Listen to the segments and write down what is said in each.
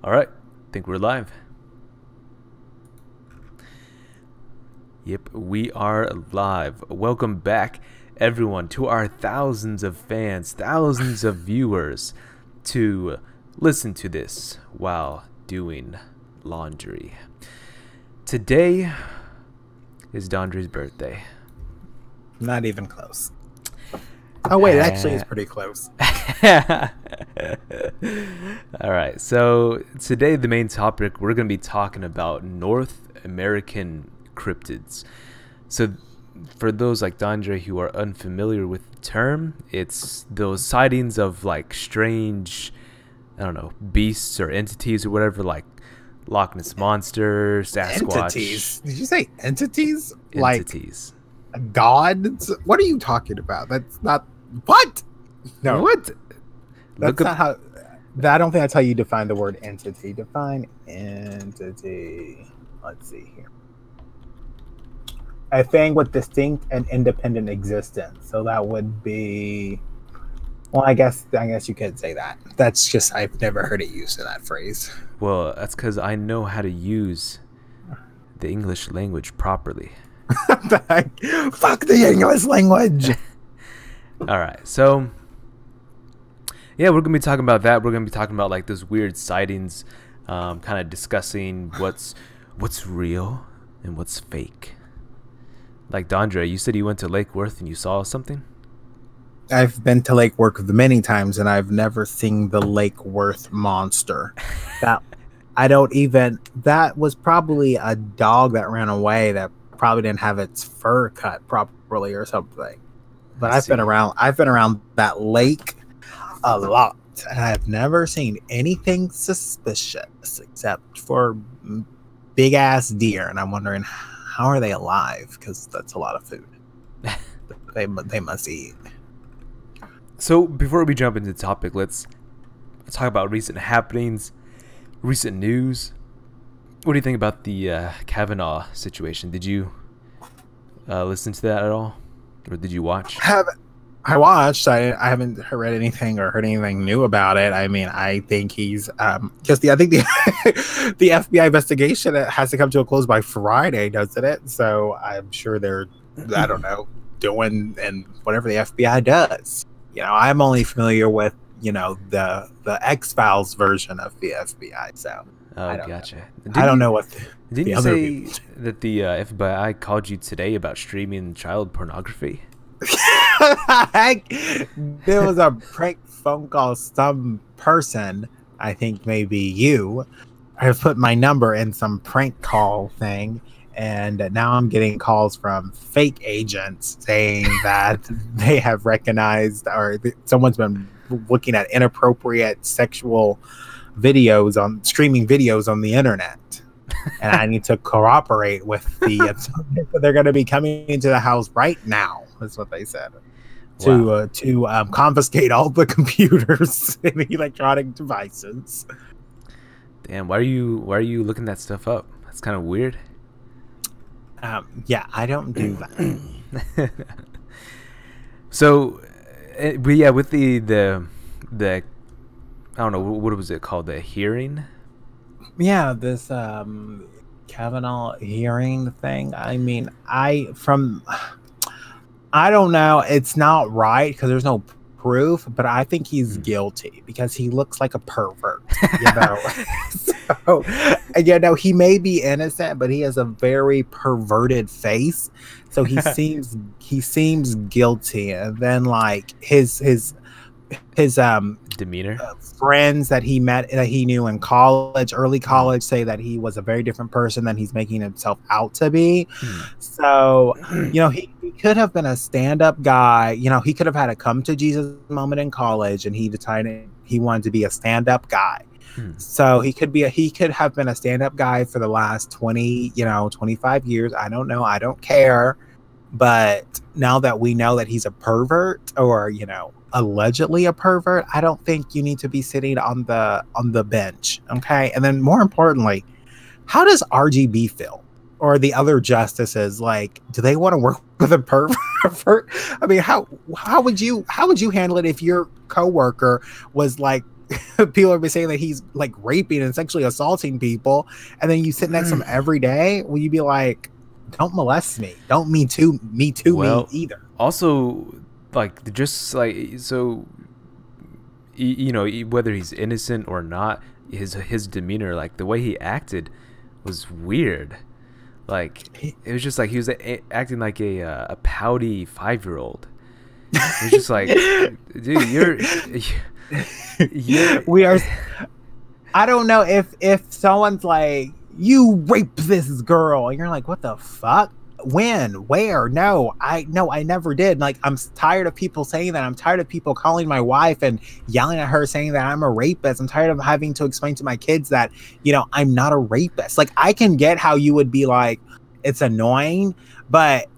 All right, think we're live. Yep, we are live. Welcome back, everyone, to our thousands of fans, thousands of viewers to listen to this while doing laundry. Today is Dondre's birthday. Not even close. Oh wait, it actually is pretty close. All right, so today the main topic, we're going to be talking about North American cryptids. So for those like Dondre who are unfamiliar with the term, it's those sightings of like strange, I don't know, beasts or entities or whatever, like Loch Ness Monster, Sasquatch. Entities? Did you say entities? Entities. Like gods? What are you talking about? That's not... What? No. What? That's not how... I don't think that's how you define the word entity. Define entity. Let's see here. A thing with distinct and independent existence. So that would be... Well, I guess you could say that. That's just... I've never heard it used in that phrase. Well, that's because I know how to use the English language properly. Fuck the English language. All right, so yeah, we're gonna be talking about that. We're gonna be talking about like those weird sightings, kind of discussing what's real and what's fake. Like Dondre, you said you went to Lake Worth and you saw something. I've been to Lake Worth many times and I've never seen the Lake Worth monster. That was probably a dog that ran away that probably didn't have its fur cut properly or something. But I've been around that lake a lot, and I've never seen anything suspicious except for big ass deer. And I'm wondering, how are they alive? Because that's a lot of food. they must eat. So before we jump into the topic, let's talk about recent happenings, recent news. What do you think about the Kavanaugh situation? Did you listen to that at all? Or did you watch? I watched. I haven't read anything or heard anything new about it. I mean, I think he's because I think the the FBI investigation has to come to a close by Friday, doesn't it? So I'm sure they're, I don't know, doing and whatever the FBI does. You know, I'm only familiar with, you know, the X-Files version of the FBI. So oh, gotcha. I don't know what. Didn't you say that the FBI called you today about streaming child pornography? There was a prank phone call. Some person, I think maybe you, have put my number in some prank call thing, and now I'm getting calls from fake agents saying that they have recognized or someone's been looking at inappropriate sexual videos on streaming videos on the internet. And I need to cooperate with the they're going to be coming into the house right now. That's what they said. Wow. To confiscate all the computers and electronic devices. Damn, why are you looking that stuff up? That's kind of weird. Yeah, I don't do that. So, but yeah, with the I don't know, what was it called, the hearing? Yeah, this Kavanaugh hearing thing. I mean, I don't know. It's not right because there's no proof, but I think he's guilty because he looks like a pervert. You know, so you know he may be innocent, but he has a very perverted face. So he seems guilty, and then like his demeanor, friends that he met, that he knew in college, early college, say that he was a very different person than he's making himself out to be. So, you know, he could have been a stand-up guy. You know, he could have had a come to Jesus moment in college, and he decided he wanted to be a stand-up guy. So he could have been a stand-up guy for the last 25 years. I don't know. I don't care. But now that we know that he's a pervert, or, you know, allegedly a pervert, I don't think you need to be sitting on the bench. Okay. And then more importantly, how does RGB feel? Or the other justices, like, do they want to work with a pervert? I mean, how would you handle it if your coworker was like people are saying that he's like raping and sexually assaulting people, and then you sit next to him every day, will you be like, don't molest me, don't me too me Well, either? also, like, just like, so whether he's innocent or not, his demeanor, like the way he acted was weird. Like, it was just like he was acting like a pouty 5-year-old. It was just like, dude, We are, I don't know, if someone's like, you raped this girl, and you're like, what the fuck? When? Where? No, I never did. Like, I'm tired of people saying that. I'm tired of people calling my wife and yelling at her saying that I'm a rapist. I'm tired of having to explain to my kids that, I'm not a rapist. Like, I can get how you would be like, it's annoying, but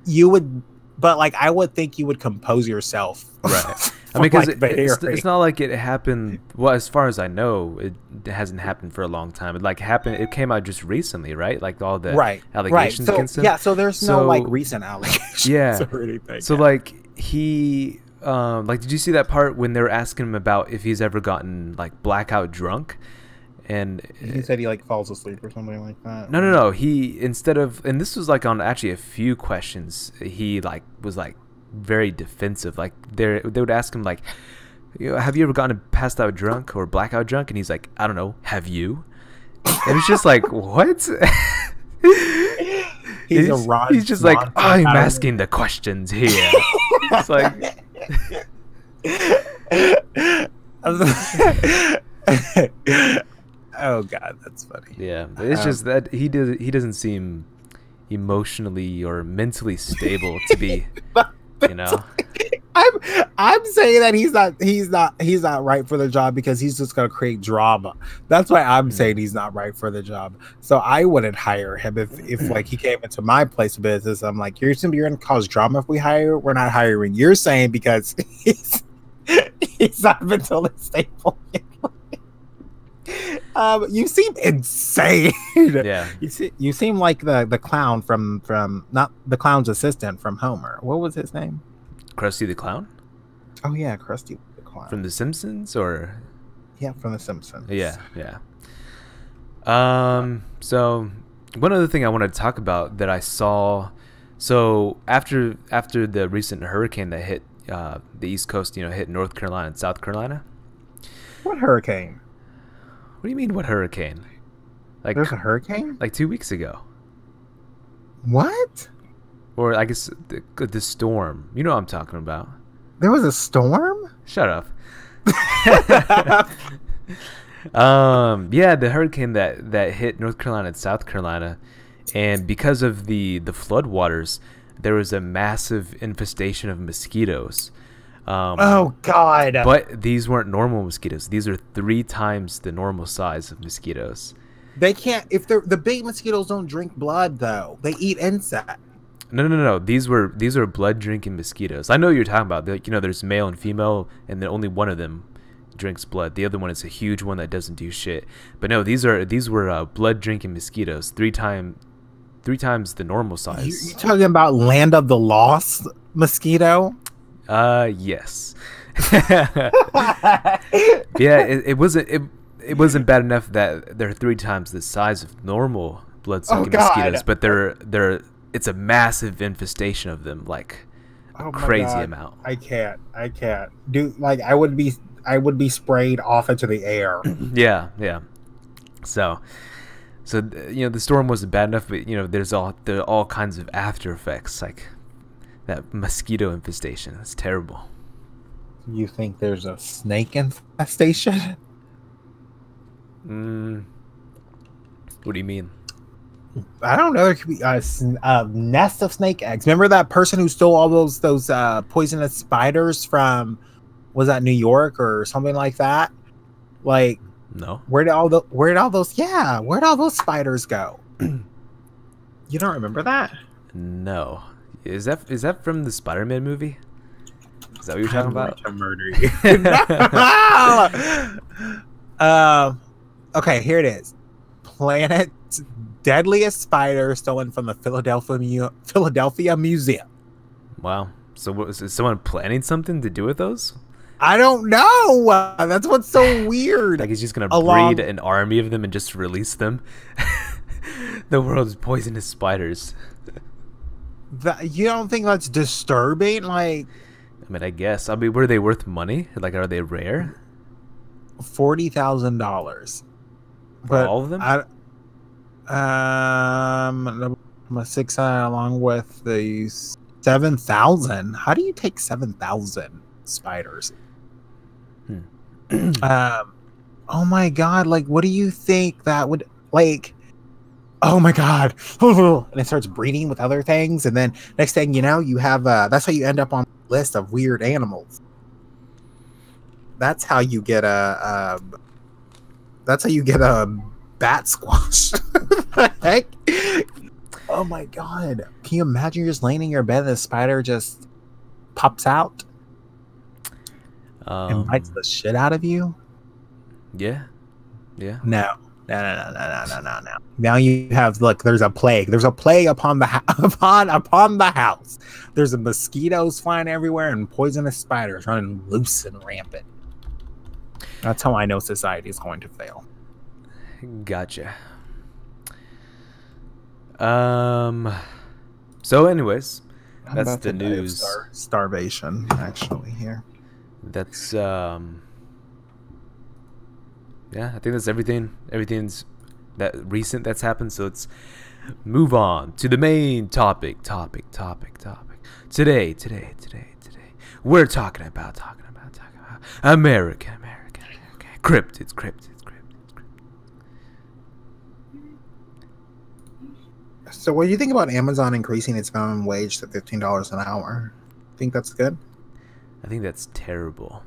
I would think you would compose yourself. Right. I mean, because it's not like it happened. Well, as far as I know, it hasn't happened for a long time. It came out just recently, right? Like all the allegations against him. Yeah, so there's no like recent allegations. Yeah. Or anything. So like he, did you see that part when they were asking him about if he's ever gotten like blackout drunk? And he said he like falls asleep or something like that. No. He, instead of, and this was like on actually a few questions, he like was like very defensive. Like they would ask him like, have you ever gotten passed out drunk or blackout drunk? And he's like, I don't know, have you? And it's just like, what? He's just like, I'm asking the questions here. It's like oh god, that's funny. Yeah, but it's just that he doesn't seem emotionally or mentally stable to be, I'm saying that he's not right for the job because he's just gonna create drama. That's why I'm saying he's not right for the job. So I wouldn't hire him if like he came into my place of business. I'm like, you're gonna cause drama if we hire. We're not hiring. You're saying because he's not mentally stable. You seem insane. Yeah. You seem like the clown from not the clown's assistant from Homer. What was his name? Krusty the Clown? Oh yeah, Krusty the Clown. From The Simpsons, or? Yeah, from The Simpsons. Yeah. So one other thing I wanted to talk about that I saw. So after the recent hurricane that hit the East Coast, hit North Carolina and South Carolina. What hurricane? What do you mean, what hurricane? Like, there's a hurricane? Like 2 weeks ago. What? Or I guess the storm. You know what I'm talking about. There was a storm? Shut up. Yeah, the hurricane that hit North Carolina and South Carolina, and because of the flood waters, there was a massive infestation of mosquitoes. Oh god. But these weren't normal mosquitoes. These are 3 times the normal size of mosquitoes. They can't, if they're the big mosquitoes don't drink blood though. They eat insects. No. These are blood drinking mosquitoes. I know what you're talking about. There's male and female, and then only one of them drinks blood. The other one is a huge one that doesn't do shit. But no, these were blood drinking mosquitoes. 3 times the normal size. You talking about Land of the Lost mosquito? Yes. Yeah, it wasn't bad enough that they're 3 times the size of normal blood-sucking mosquitoes, but it's a massive infestation of them, like a crazy amount. I can't. Dude, like I would be sprayed off into the air. Yeah. So the storm wasn't bad enough, but there are all kinds of after effects, like that mosquito infestation. It's terrible. You think there's a snake infestation? What do you mean? I don't know. There could be a nest of snake eggs. Remember that person who stole all those poisonous spiders from, was that New York or something like that? Like, no. Where'd all those spiders go? You don't remember that? No. Is that from the Spider-Man movie? Is that what you're talking about? To murder you. Okay, here it is. Planet's deadliest spider stolen from the Philadelphia Museum. Wow. So is someone planning something to do with those? I don't know. That's what's so weird. Like he's just gonna Along breed an army of them and just release them. The world's poisonous spiders. you don't think that's disturbing? Like, I mean, I guess. I mean, were they worth money? Like, are they rare? $40,000. For all of them? My 600 along with the 7,000. How do you take 7,000 spiders? Oh my god! Like, what do you think that would like? Oh my god! And it starts breeding with other things, and then next thing you know, you have that's how you end up on the list of weird animals. That's how you get a. That's how you get a bat squash. The heck? Oh my god! Can you imagine you're just laying in your bed and the spider just pops out and bites the shit out of you? Yeah. Yeah. No. Now you have look. There's a plague. There's a plague upon the upon the house. There's mosquitoes flying everywhere and poisonous spiders running loose and rampant. That's how I know society is going to fail. Gotcha. So anyways, that's the news. Starvation, actually, here. That's yeah, I think that's everything. Everything's that recent that's happened. So let's move on to the main topic. Today, we're talking about American cryptids. So, what do you think about Amazon increasing its minimum wage to $15 an hour? Think that's good? I think that's terrible.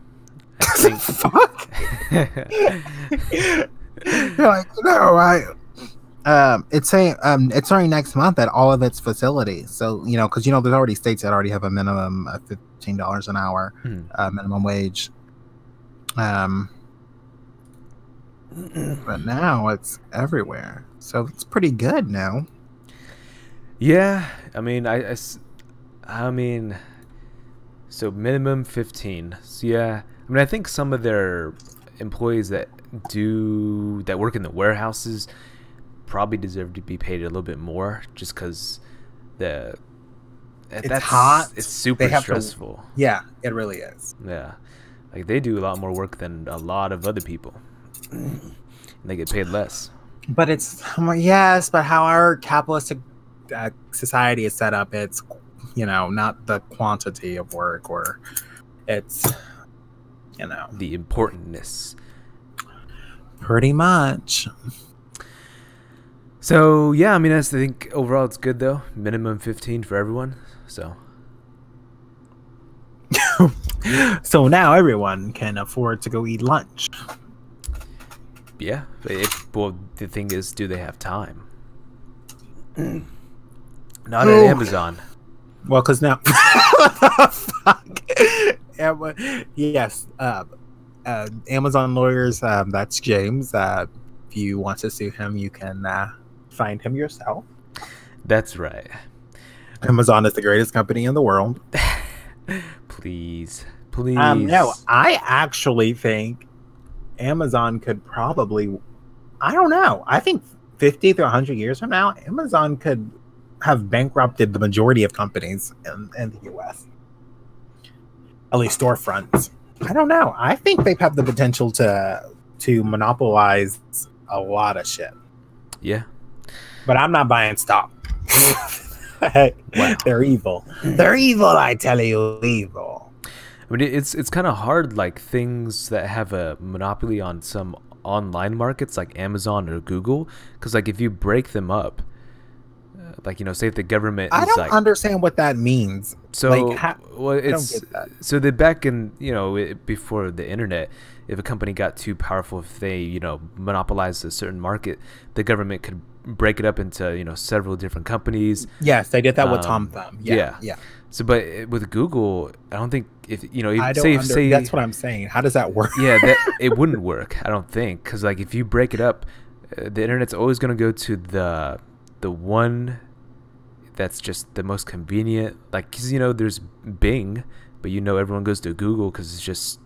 I think fuck. You're like, no, it's saying it's starting next month at all of its facilities. So because there's already states that already have a minimum of $15 an hour minimum wage. But now it's everywhere, so it's pretty good now. Yeah, I mean, I mean, so minimum 15. So yeah, I mean, I think some of their employees that work in the warehouses probably deserve to be paid a little bit more, just because that's hot. It's super stressful. Yeah, it really is. Yeah, like they do a lot more work than a lot of other people, and they get paid less. But it's yes, but how our capitalistic society is set up, it's not the quantity of work, or it's the importantness. Pretty much. So yeah, I mean, I think overall it's good though. Minimum 15 for everyone. So so now everyone can afford to go eat lunch. Yeah, well, the thing is, do they have time? Not at Amazon. Well, because now, fuck. Yes, Amazon lawyers. That's James. If you want to sue him, you can find him yourself. That's right. Amazon is the greatest company in the world. Please. No, I actually think Amazon could probably. I don't know. I think 50 to 100 years from now, Amazon could have bankrupted the majority of companies in the U.S. At least storefronts. I don't know. I think they have the potential to monopolize a lot of shit. Yeah. But I'm not buying stock. Wow. They're evil. They're evil, I tell you, evil. I mean, it's kind of hard, like things that have a monopoly on some online markets like Amazon or Google, because like if you break them up, like say if the government I is don't understand what that means. So well, it's I don't get that. So the back in before the internet, if a company got too powerful, if they monopolized a certain market, the government could break it up into several different companies. Yes, they did that with Tom Thumb. Yeah. So, but with Google, I don't think if say that's what I'm saying. How does that work? Yeah, it wouldn't work. I don't think, because like if you break it up, the internet's always going to go to the one that's just the most convenient. Like, cause there's Bing, but everyone goes to Google because it's just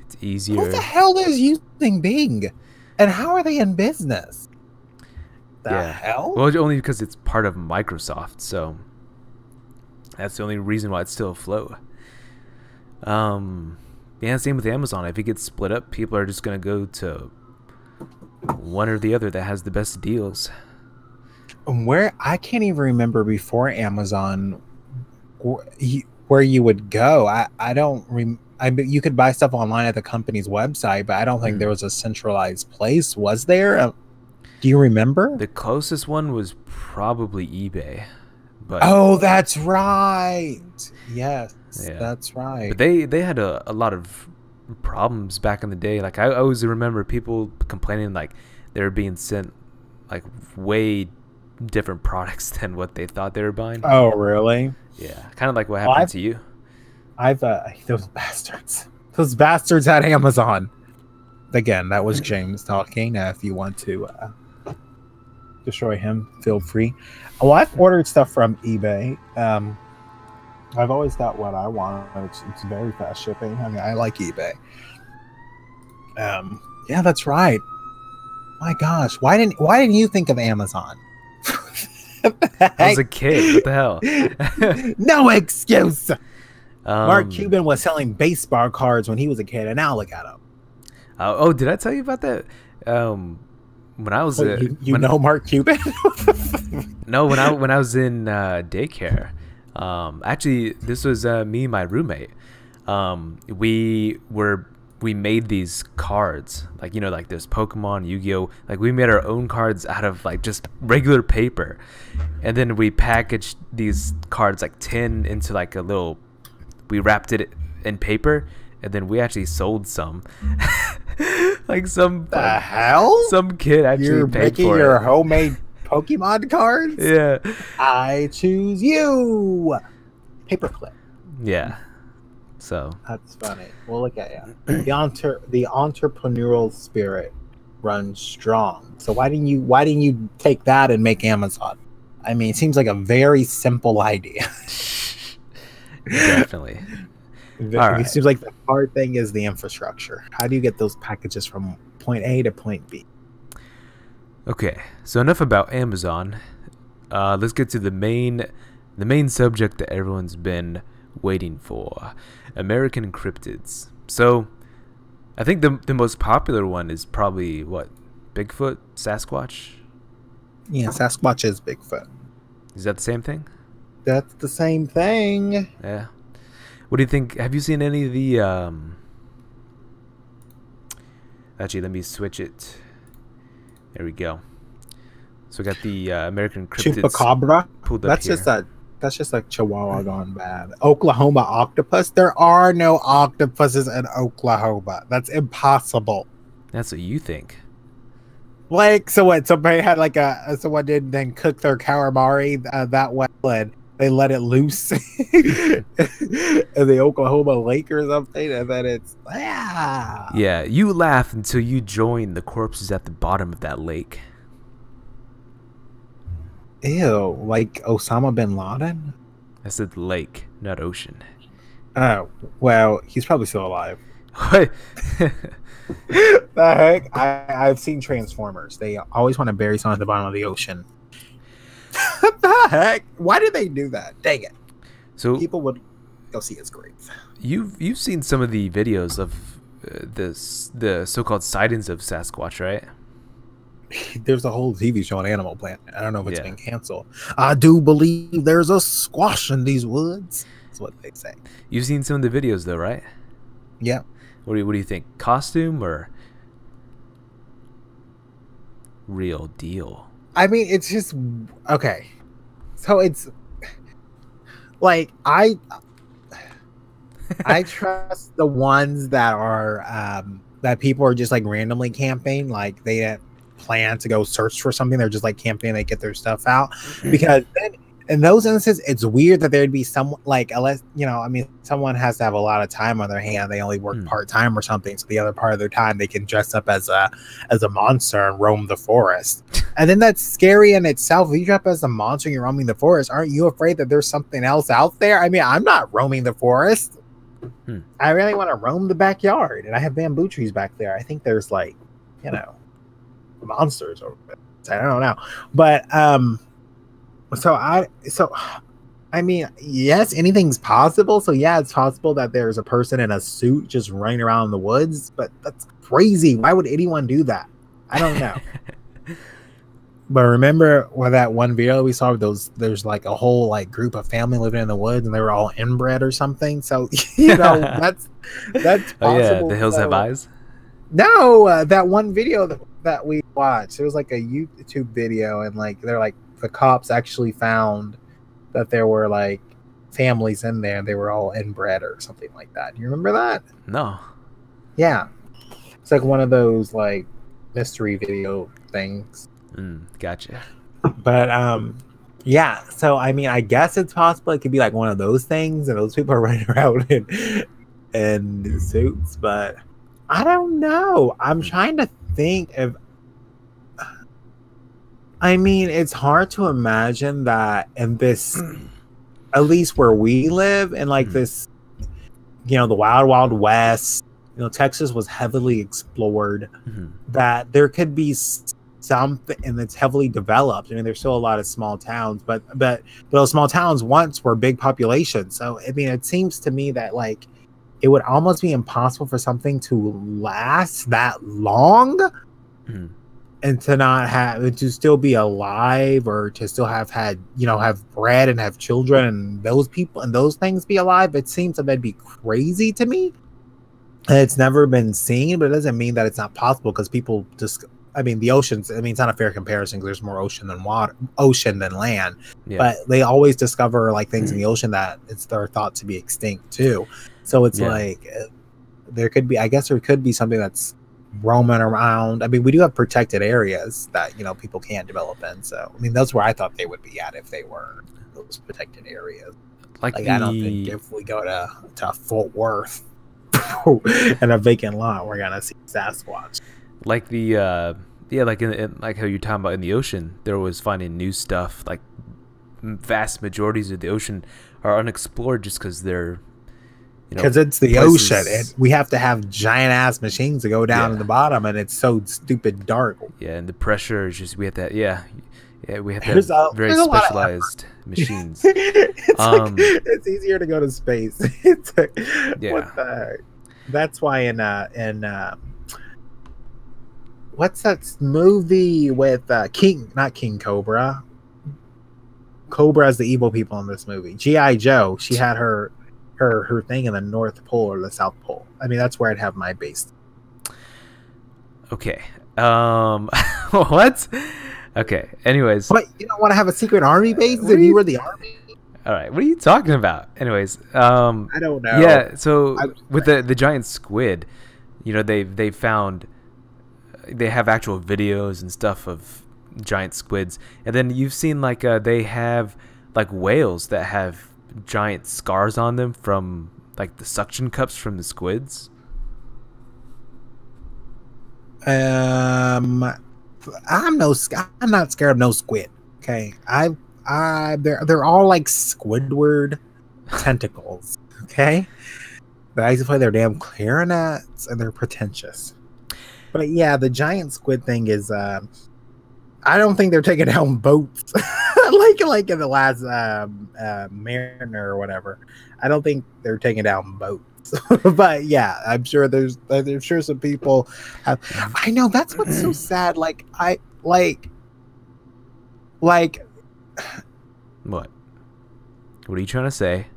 It's Who easier. the hell is using Bing? And how are they in business? The Yeah. hell? Well, only because it's part of Microsoft, so that's the only reason why it's still afloat. Yeah, same with Amazon. If it gets split up, people are just gonna go to one or the other that has the best deals. Where I can't even remember before Amazon where you would go. I don't I mean, you could buy stuff online at the company's website, but I don't think there was a centralized place. Was there? Do you remember? The closest one was probably eBay, but Oh, that's right. Yes, yeah, that's right. but they had a lot of problems back in the day. Like I always remember people complaining like they were being sent like way different products than what they thought they were buying. Oh, really? Yeah, kind of like what happened to you. I've those bastards at Amazon. Again, that was James talking. If you want to destroy him, feel free. Well, I've ordered stuff from eBay. I've always got what I want. It's very fast shipping. I mean, I like eBay. Yeah, that's right. My gosh, why didn't you think of Amazon? I was a kid. What the hell? No excuse. Mark Cuban was selling baseball cards when he was a kid, and now look at him. Oh, did I tell you about that? When I was you know Mark Cuban? No, when I was in daycare. Actually, this was me and my roommate. We made these cards, like like there's Pokemon, Yu-Gi-Oh. Like we made our own cards out of like just regular paper, and then we packaged these cards like tin into like a little. We wrapped it in paper, and then we actually sold some. Like some kid actually You're paid making for your it. homemade Pokemon cards? Yeah. I choose you. Paperclip. Yeah. So That's funny. Well, look at you. The entrepreneurial spirit runs strong. So why didn't you take that and make Amazon? I mean, it seems like a very simple idea. definitely. It seems like the hard thing is the infrastructure. How do you get those packages from point A to point B? Okay, so enough about Amazon. Let's get to the main subject that everyone's been waiting for: American cryptids. So, I think the most popular one is probably what? Bigfoot, Sasquatch. Yeah, Sasquatch is Bigfoot. Is that the same thing? That's the same thing. Yeah. What do you think? Have you seen any of the Actually, let me switch it. There we go. So we got the American cryptids. Chupacabra. Pulled up here. That's just like Chihuahua gone bad. Oklahoma octopus. There are no octopuses in Oklahoma. That's impossible. What you think. Like, so what? Somebody had like someone did then cook their calamari that well, and they let it loose in the Oklahoma lake or something, and then it's Yeah, you laugh until you join the corpses at the bottom of that lake. Ew, like Osama bin Laden? I said lake, not ocean. Oh, well, he's probably still alive. What? The heck? I've seen Transformers. They always want to bury someone at the bottom of the ocean. The heck? Why did they do that? Dang it. So People would go see his grave. you've seen some of the videos of the so-called sightings of Sasquatch, right? There's a whole TV show on Animal Planet. I don't know if it's been canceled. I do believe there's a squash in these woods. That's what they say. You've seen some of the videos though, right? Yeah. What do you think? Costume or real deal? I mean, it's just okay. So it's like I trust the ones that are that people are just like randomly camping, like they plan to go search for something. They're just like camping, they get their stuff out. Because then in those instances, it's weird that there'd be someone like, unless I mean, someone has to have a lot of time on their hand. They only work part-time or something, so the other part of their time they can dress up as a monster and roam the forest. And then that's scary in itself. If you dress up as a monster and you're roaming the forest, aren't you afraid that there's something else out there? I mean, I'm not roaming the forest. Hmm. I really want to roam the backyard, and I have bamboo trees back there. I think there's like, you know, monsters over there. I don't know, but so I mean, yes, anything's possible. So yeah, it's possible that there's a person in a suit just running around in the woods, but that's crazy. Why would anyone do that? I don't know. But remember that one video we saw of those? There's like a whole like group of family living in the woods, and they were all inbred or something. So that's possible. Oh yeah, the hills have eyes. No, that one video that we watched, it was like a YouTube video, and like they're like the cops actually found that there were like families in there, and they were all inbred or something like that. Do you remember that? No. Yeah, it's like one of those like mystery video things. Gotcha. But yeah. So I mean, I guess it's possible it could be like one of those things, and those people are running around in suits. But I don't know. I'm trying to think of. I mean, it's hard to imagine that in this, at least where we live, in like this, the Wild Wild West. Texas was heavily explored. That there could be something, and it's heavily developed. I mean, there's still a lot of small towns, but those small towns once were big populations. So I mean, it seems to me that like it would almost be impossible for something to last that long and to still be alive, or to still have had have bred and have children, and those people and those things be alive. It seems that that'd be crazy to me. And it's never been seen, but it doesn't mean that it's not possible, because people just. I mean, the oceans. I mean, it's not a fair comparison, because there's more ocean than land. Yeah. But they always discover like things in the ocean that they're thought to be extinct too. So it's like there could be. I guess there could be something that's roaming around. I mean, we do have protected areas that people can't develop in. So I mean, that's where I thought they would be at if they were those protected areas. Like I don't think if we go to Fort Worth and a vacant lot, we're gonna see Sasquatch. Like the like in like how you're talking about in the ocean, they're always finding new stuff. Like vast majorities of the ocean are unexplored just because they're because it's the ocean, and we have to have giant ass machines to go down to the bottom, and it's so stupid dark. Yeah, and the pressure is just we have to we have to have very specialized machines. It's easier to go to space. It's like, what the heck? That's why in what's that movie with not King Cobra? Cobra is the evil people in this movie. G.I. Joe. She had her thing in the North Pole or the South Pole. I mean, that's where I'd have my base. Okay. What? Okay. Anyways. But you don't want to have a secret army base if you were the army? All right. What are you talking about? Anyways. I don't know. Yeah. So with the giant squid, they found. They have actual videos and stuff of giant squids, and then you've seen like they have like whales that have giant scars on them from like the suction cups from the squids. I'm not scared of no squid. Okay, they're all like Squidward tentacles. Okay, but I used to play their damn clarinets, and they're pretentious. But yeah, the giant squid thing is I don't think they're taking down boats like in the last Mariner or whatever. I don't think they're taking down boats. But yeah, I'm sure some people have. I know that's what's so sad. Like what? What are you trying to say?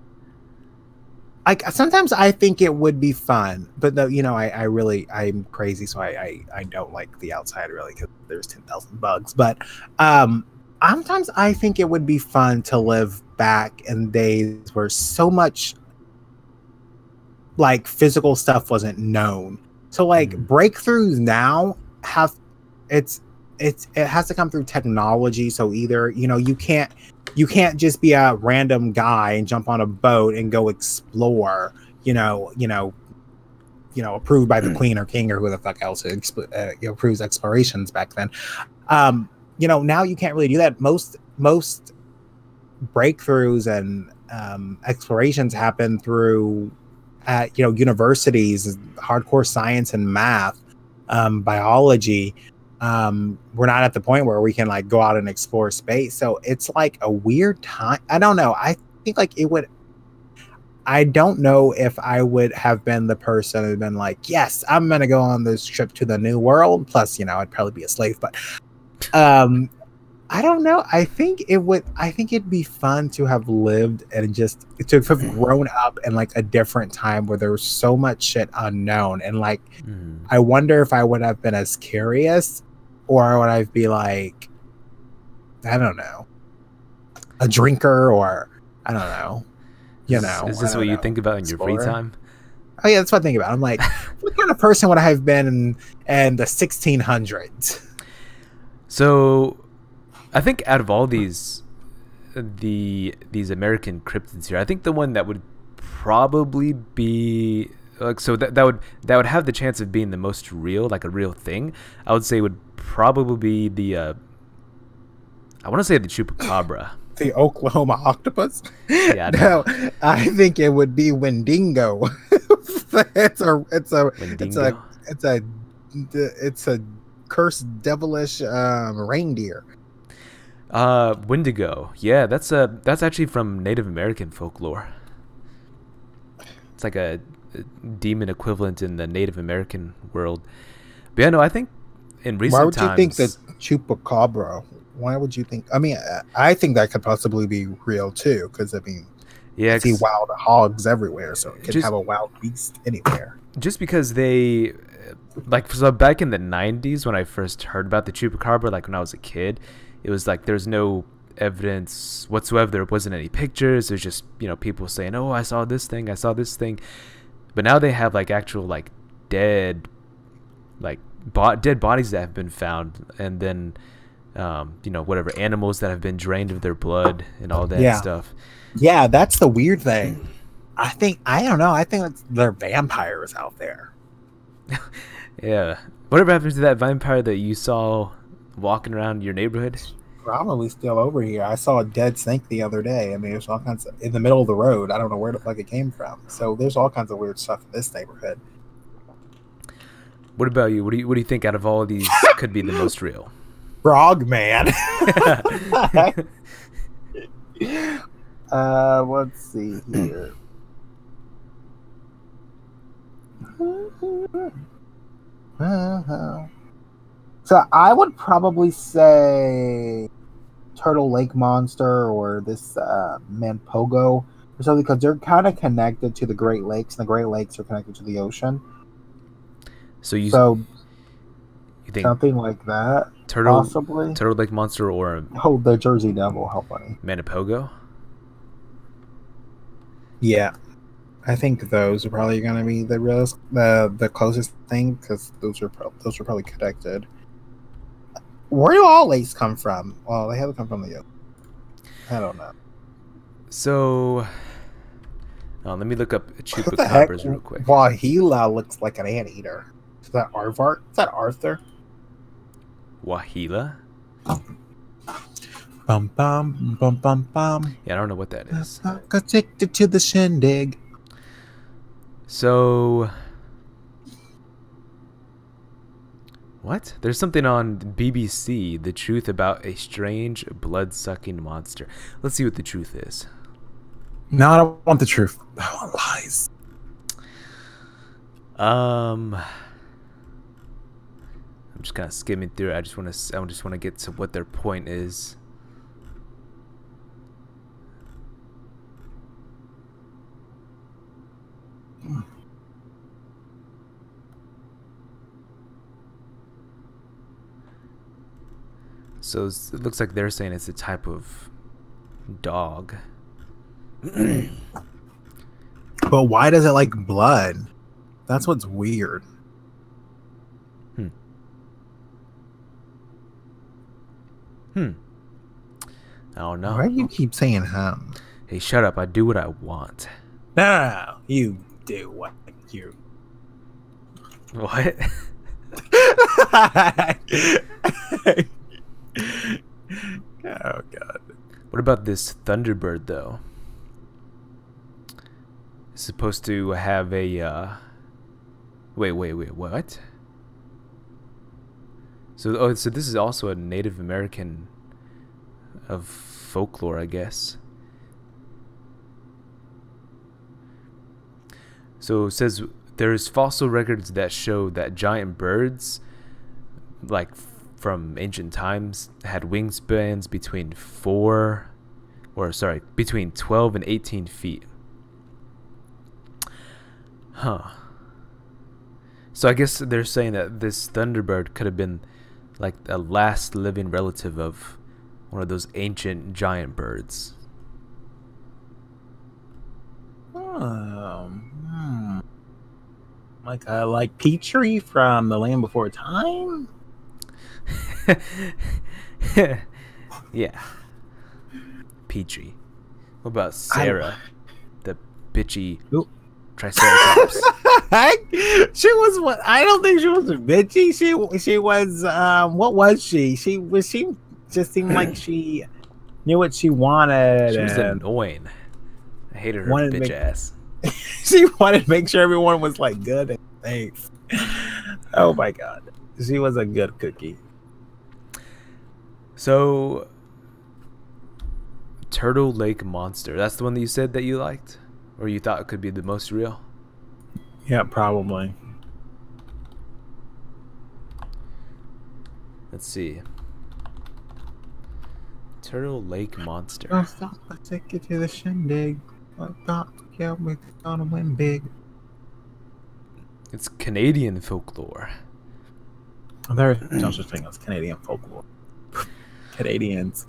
Like sometimes I think it would be fun, but I'm crazy, so I don't like the outside really, because there's 10,000 bugs. But sometimes I think it would be fun to live back in days where so much like physical stuff wasn't known. So like breakthroughs now it has to come through technology. So either you can't just be a random guy and jump on a boat and go explore, approved by the queen or king or who the fuck else approves explorations back then. Now you can't really do that. Most breakthroughs and explorations happen through at universities, hardcore science and math, biology. We're not at the point where we can like go out and explore space. So it's like a weird time. I don't know. I think like it would. I don't know if I would have been the person who'd been like, yes, I'm gonna go on this trip to the new world. Plus, I'd probably be a slave, but I don't know. I think it'd be fun to have lived and just to have grown up in like a different time where there was so much shit unknown. And like, I wonder if I would have been as curious, or would I be like, I don't know, a drinker, or I don't know. Is this what you think about in your free time? Oh yeah, that's what I think about. I'm like, what kind of person would I have been in the 1600s? So, I think out of all these American cryptids here, I think the one that would probably be like, so that would have the chance of being the most real, like a real thing, I would say would probably be the I want to say the chupacabra. The Oklahoma octopus? Yeah, no, I think it would be Wendigo. it's a cursed devilish reindeer. Wendigo. Yeah, that's actually from Native American folklore. It's like a demon equivalent in the Native American world. But yeah, no, I think in recent times. Why would you think the chupacabra? Why would you think? I mean, I think that could possibly be real too, because I mean, yeah, see wild hogs everywhere, so it could have a wild beast anywhere. Just because they, like, so back in the 90s when I first heard about the chupacabra, like when I was a kid, it was like there's no evidence whatsoever. There wasn't any pictures. There's just people saying, "Oh, I saw this thing. I saw this thing," but now they have like actual like dead bodies that have been found, and then whatever animals that have been drained of their blood and all that stuff. Yeah, that's the weird thing. I don't know. I think they're vampires out there. Yeah. Whatever happened to that vampire that you saw walking around your neighborhood? Probably still over here. I saw a dead snake the other day. I mean, there's all kinds of in the middle of the road. I don't know where the fuck it came from. So there's all kinds of weird stuff in this neighborhood. What about you? What do you think out of all of these could be the most real? Frogman. Let's see here. So I would probably say Turtle Lake Monster or this Mampogo or something, because they're kind of connected to the Great Lakes, and the Great Lakes are connected to the ocean. So you think something like that? Possibly Turtle Lake Monster or the Jersey Devil. How funny. Manipogo. Yeah, I think those are probably going to be the closest thing, because those are probably connected. Where do all lakes come from? Well, they have to come from the ocean. I don't know. So, let me look up chupacabras real quick. Wahila looks like an anteater. Is that Arvar? Is that Arthur? Wahila? Bum bum bum bum bum. Yeah, I don't know what that is. Got addicted to the shindig. So, what? There's something on BBC, The Truth About a Strange Blood-Sucking Monster. Let's see what the truth is. No, I don't want the truth. I want lies. I'm just kind of skimming through it. I just want to get to what their point is. So it looks like they're saying it's a type of dog. But why does it like blood? That's what's weird. I don't know. Why do you keep saying hum? Hey, shut up. I do what I want. No, you do what you... What? Oh, God. What about this Thunderbird, though? supposed to have a wait, what? So this is also a Native American of folklore, I guess. So it says there's fossil records that show that giant birds, like from ancient times, had wingspans between 12 and 18 feet. Huh. So I guess they're saying that this thunderbird could have been like a last living relative of one of those ancient giant birds. Like Petrie from The Land Before Time. Yeah, Petrie. What about Sarah, the bitchy Triceratops? She was what? I don't think she was bitchy. She was. What was she? She just seemed like she knew what she wanted. She was annoying. I hated her bitch ass. She wanted to make sure everyone was like good and safe. Oh my god, she was a good cookie. So, Turtle Lake Monster. That's the one that you said that you liked, or you thought it could be the most real. Yeah, probably. Let's see. Turtle Lake Monster. Oh, stop! Let's take it to the shindig. Yeah, we're gonna win big. It's Canadian folklore. There's no such thing as Canadian folklore. Canadians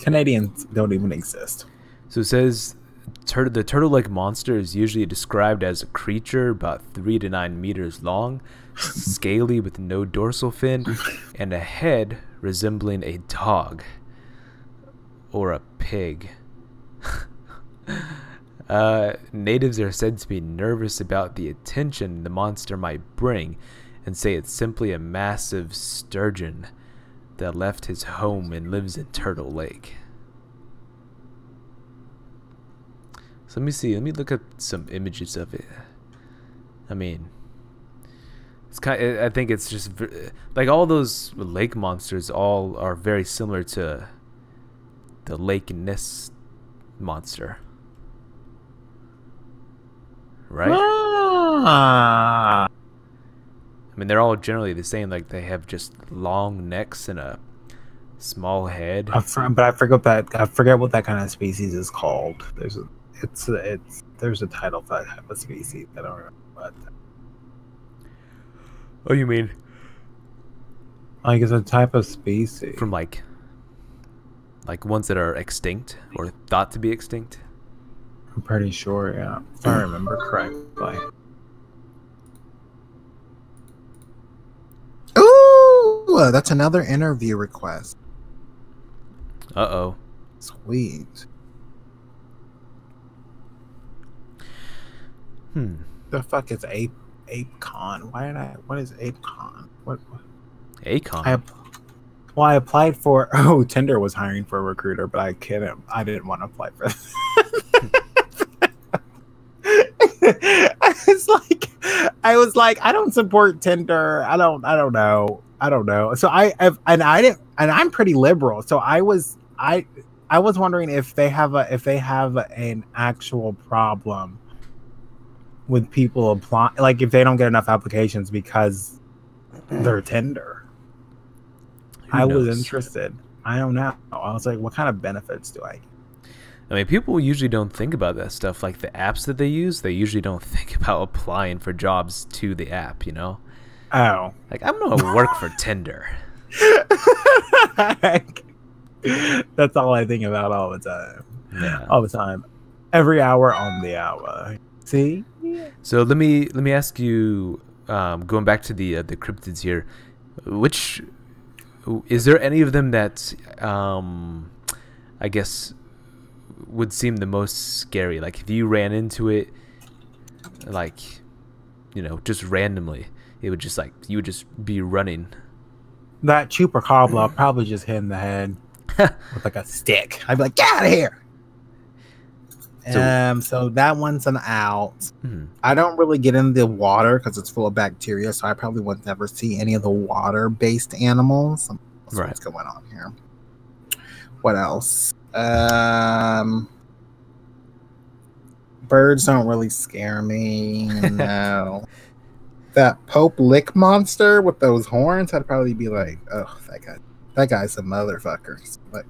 don't even exist. So it says the Turtle Lake Monster is usually described as a creature about 3 to 9 meters long, scaly with no dorsal fin, and a head resembling a dog or a pig. Natives are said to be nervous about the attention the monster might bring and say it's simply a massive sturgeon that left his home and lives in Turtle Lake. So let me see. Let me look at some images of it. I mean, it's I think it's just like all those lake monsters all are very similar to the Lake Ness monster. Right? I mean, they're all generally the same. Like, they have just long necks and a small head. But I forget what that kind of species is called. There's a title for that type of species. I don't remember what. Oh, you mean? Like, it's a type of species from like ones that are extinct or thought to be extinct. I'm pretty sure, yeah. If I remember correctly. Ooh, that's another interview request. Uh-oh. Sweet. The fuck is ApeCon? What is ApeCon? What? ApeCon? I applied for. Oh, Tinder was hiring for a recruiter, but I didn't want to apply for that. I was like, I don't support Tinder. I don't know. So I'm pretty liberal. So I was wondering if they have an actual problem with people apply, like if they don't get enough applications because they're Tinder. I was interested. I don't know. I was like, what kind of benefits do I get? I mean, people usually don't think about that stuff. Like the apps that they use, they usually don't think about applying for jobs to the app, you know? Oh. Like, I'm going to work for Tinder. That's all I think about all the time. Yeah. All the time. Every hour on the hour. See? So let me ask you, going back to the cryptids here, is there any of them that I guess would seem the most scary? Like if you ran into it, like, you know, just randomly, it would just like you would just be running. That chupacabra, I'll probably just hit in the head with like a stick. I'd be like, get out of here. So that one's an out. Hmm. I don't really get into the water because it's full of bacteria, so I probably would never see any of the water-based animals. That's Right. what's going on here. What else? Birds don't really scare me. No. That Pope Lick monster with those horns, I'd probably be like, oh, that guy's a motherfucker. But,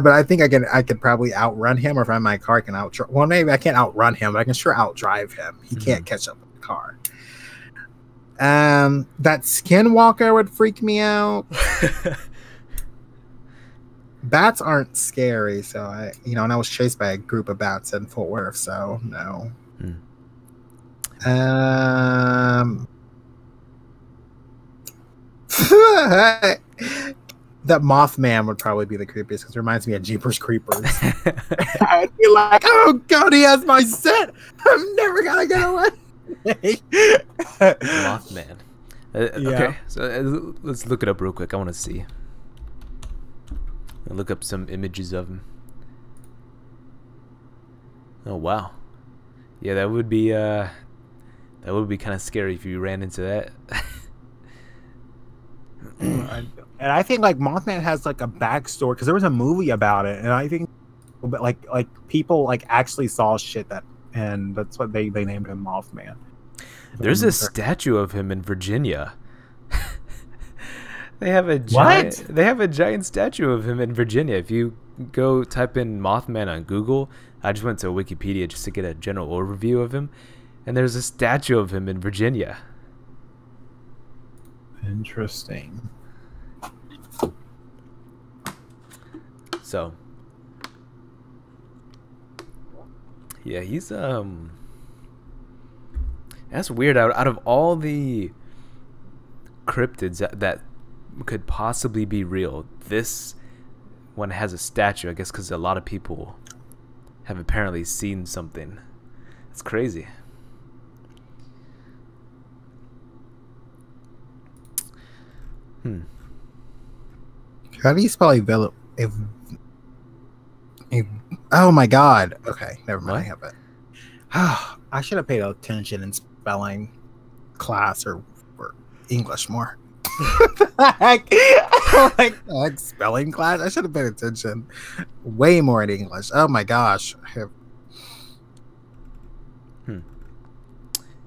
but I think I could probably outrun him, or if I'm in my car, I can well, maybe I can't outrun him, but I can sure outdrive him. He can't catch up with the car. That skinwalker would freak me out. Bats aren't scary, so and I was chased by a group of bats in Fort Worth, so no. That Mothman would probably be the creepiest because it reminds me of Jeepers Creepers. I'd be like, oh god, he has my scent. I'm never gonna get away. Mothman. Okay, so let's look it up real quick. I want to see. I'll look up some images of him. Oh wow, yeah, that would be kind of scary if you ran into that. And I think like Mothman has like a backstory because there was a movie about it, and I think like people like actually saw shit and that's what they named him Mothman. There's a statue of him in Virginia. They have a giant statue of him in Virginia. If you go type in Mothman on Google, I just went to Wikipedia just to get a general overview of him, and there's a statue of him in Virginia. Interesting. So, yeah, he's that's weird. Out of all the cryptids that could possibly be real, this one has a statue, I guess because a lot of people have apparently seen something. It's crazy. How do you spell oh my god. Okay, never mind. I have it. I should have paid attention in spelling class or English more. like spelling class. I should have paid attention way more in English. Oh my gosh.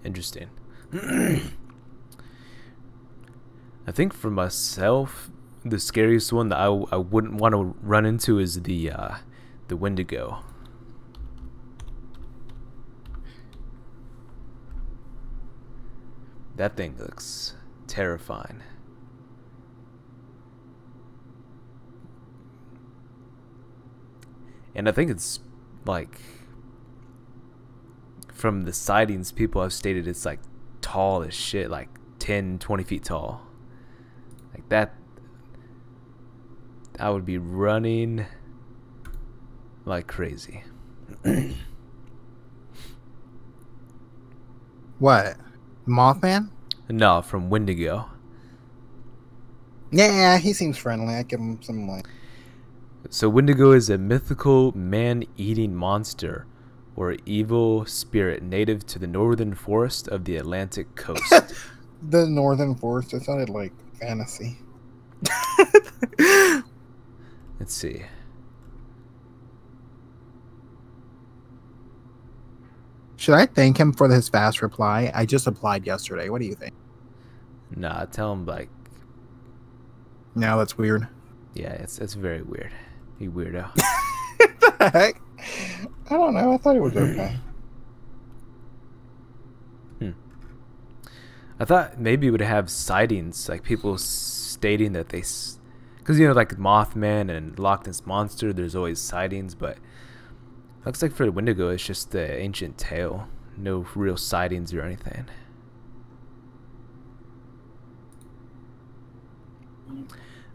Interesting. I think for myself, the scariest one that I wouldn't want to run into is the Wendigo. That thing looks terrifying. And I think it's like, from the sightings people have stated, it's like tall as shit, like 10-20 feet tall. Like that, I would be running like crazy. What? Mothman? No, from Wendigo. Yeah, he seems friendly. I give him some like. So Wendigo is a mythical man-eating monster or evil spirit native to the northern forest of the Atlantic coast. The northern forest. It sounded like fantasy. Let's see. Should I thank him for his fast reply? I just applied yesterday. What do you think? Nah, tell him like. No, that's weird. Yeah, it's very weird. You weirdo. What the heck? I don't know. I thought it was okay. I thought maybe it would have sightings, like people stating that they, because like Mothman and Loch Ness Monster, there's always sightings, but looks like for the Wendigo, it's just the ancient tale, no real sightings or anything.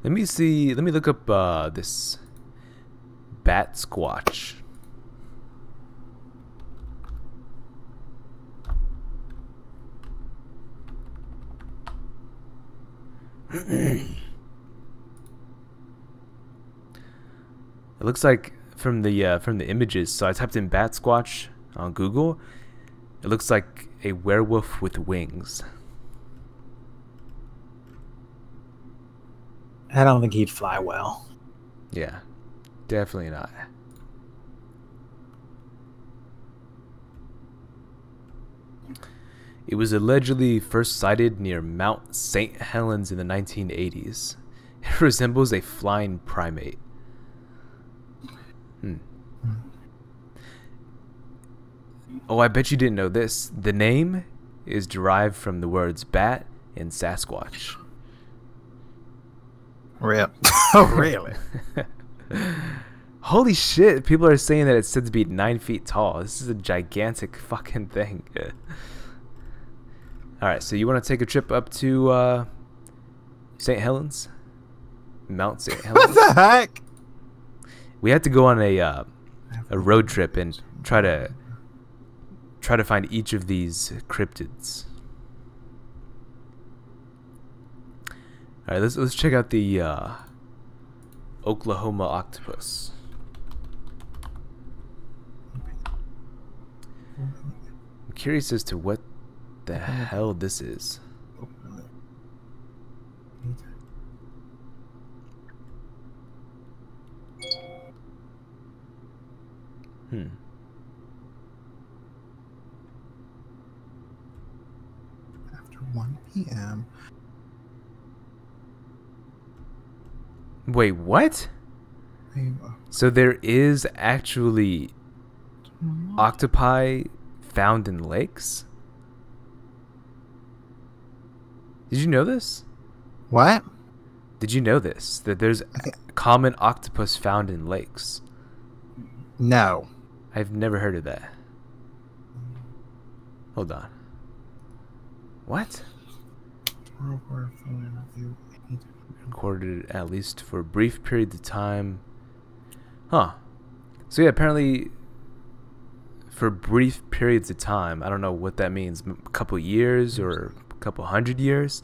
Let me see. Let me look up this bat squatch. It looks like from the images. So I typed in bat squatch on Google. It looks like a werewolf with wings. I don't think he'd fly well. Yeah, definitely not. It was allegedly first sighted near Mount St. Helens in the 1980s. It resembles a flying primate. Oh, I bet you didn't know this. The name is derived from the words bat and Sasquatch. Rip. Oh, really? Holy shit. People are saying that it's said to be 9 feet tall. This is a gigantic fucking thing. Alright, so you want to take a trip up to St. Helens? Mount St. Helens? What the heck? We had to go on a road trip and try to find each of these cryptids. All right, let's check out the Oklahoma octopus. I'm curious as to what the hell this is. After 1 p.m. Wait, what? So there is actually octopi found in lakes? Did you know this? What? Did you know this? That there's common octopus found in lakes? No. I've never heard of that. Hold on. What? Recorded at least for brief periods of time. Huh. So yeah, apparently for brief periods of time, I don't know what that means, a couple years or a couple 100 years,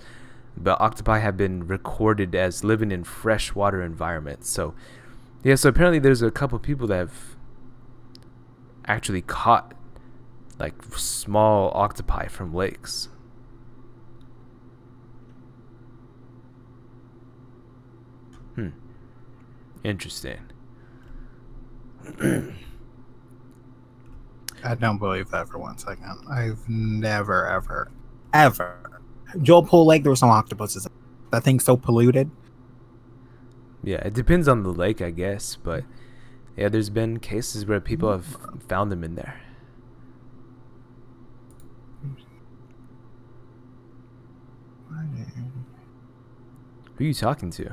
but octopi have been recorded as living in freshwater environments. So yeah, so apparently there's a couple people that have actually caught like small octopi from lakes. Interesting. I don't believe that for 1 second. I've never, ever. Joel Pool Lake, there were some octopuses. That thing's so polluted. Yeah, it depends on the lake, I guess, but yeah, there's been cases where people have found them in there. Who are you talking to?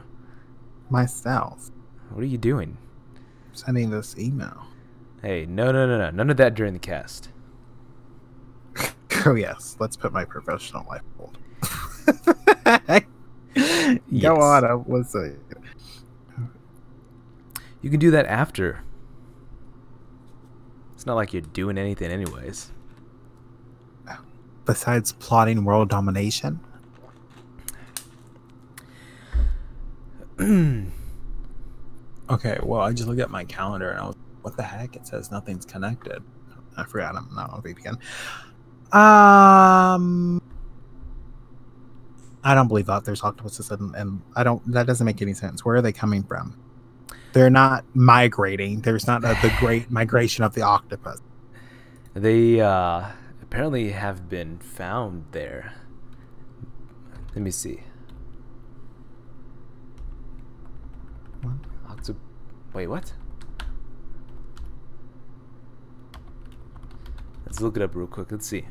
Myself. What are you doing? Sending this email. Hey, no. None of that during the cast. Oh, yes. Let's put my professional life hold. Yes. Go on. Let's see. You can do that after. It's not like you're doing anything anyways. Besides plotting world domination? Okay, well, I just looked at my calendar and I was, what the heck? It says nothing's connected. I forgot I'm not on VPN. I don't believe that there's octopuses and I don't, that doesn't make any sense. Where are they coming from? They're not migrating. There's not the great migration of the octopus. They apparently have been found there. Let me see. What? Wait, what? Let's look it up real quick. Let's see.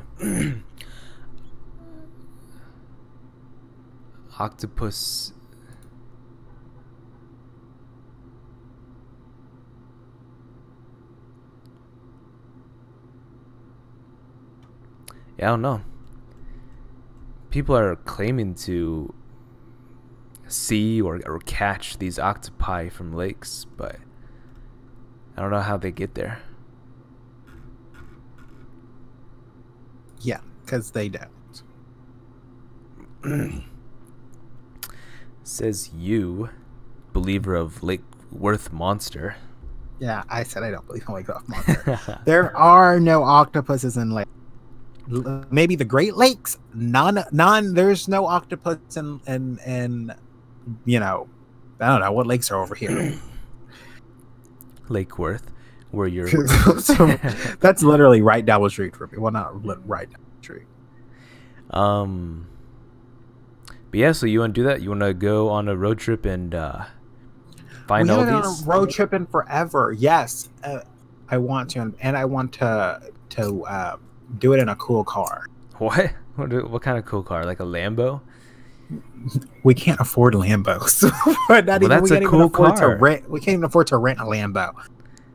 Octopus. Yeah, I don't know. People are claiming to see or catch these octopi from lakes, but I don't know how they get there. Yeah, because they don't. Says you, believer of Lake Worth monster. Yeah, I said I don't believe in Lake Monster. There are no octopuses in lake. Maybe the Great Lakes. None. There's no octopus in you know, I don't know what lakes are over here. Lake Worth, where you're. So, that's literally right down the street for me. Well, not right down the street. But yeah, so you want to do that? You want to go on a road trip and find all these? We haven't on a road trip in forever. Yes, I want to, and I want to do it in a cool car. What? What kind of cool car? Like a Lambo? We can't afford Lambos. That's a cool car. We can't even afford to rent a Lambo.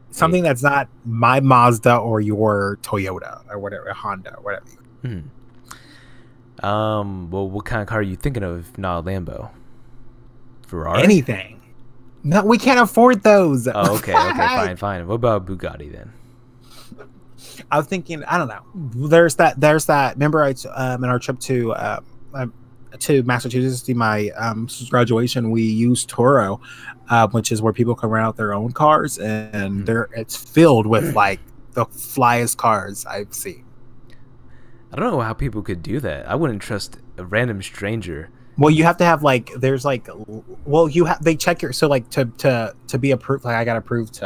Something that's not my Mazda or your Toyota or whatever, Honda, or whatever. Well, what kind of car are you thinking of if not a Lambo? Ferrari? Anything. No, we can't afford those. Oh, okay, fine. What about Bugatti then? I was thinking, I don't know. There's that. Remember, in our trip to Massachusetts, to my graduation, we used Toro, which is where people can rent out their own cars, and it's filled with like the flyest cars I've seen. I don't know how people could do that. I wouldn't trust a random stranger. Well, you have to have they check your, so like to be approved, like I got approved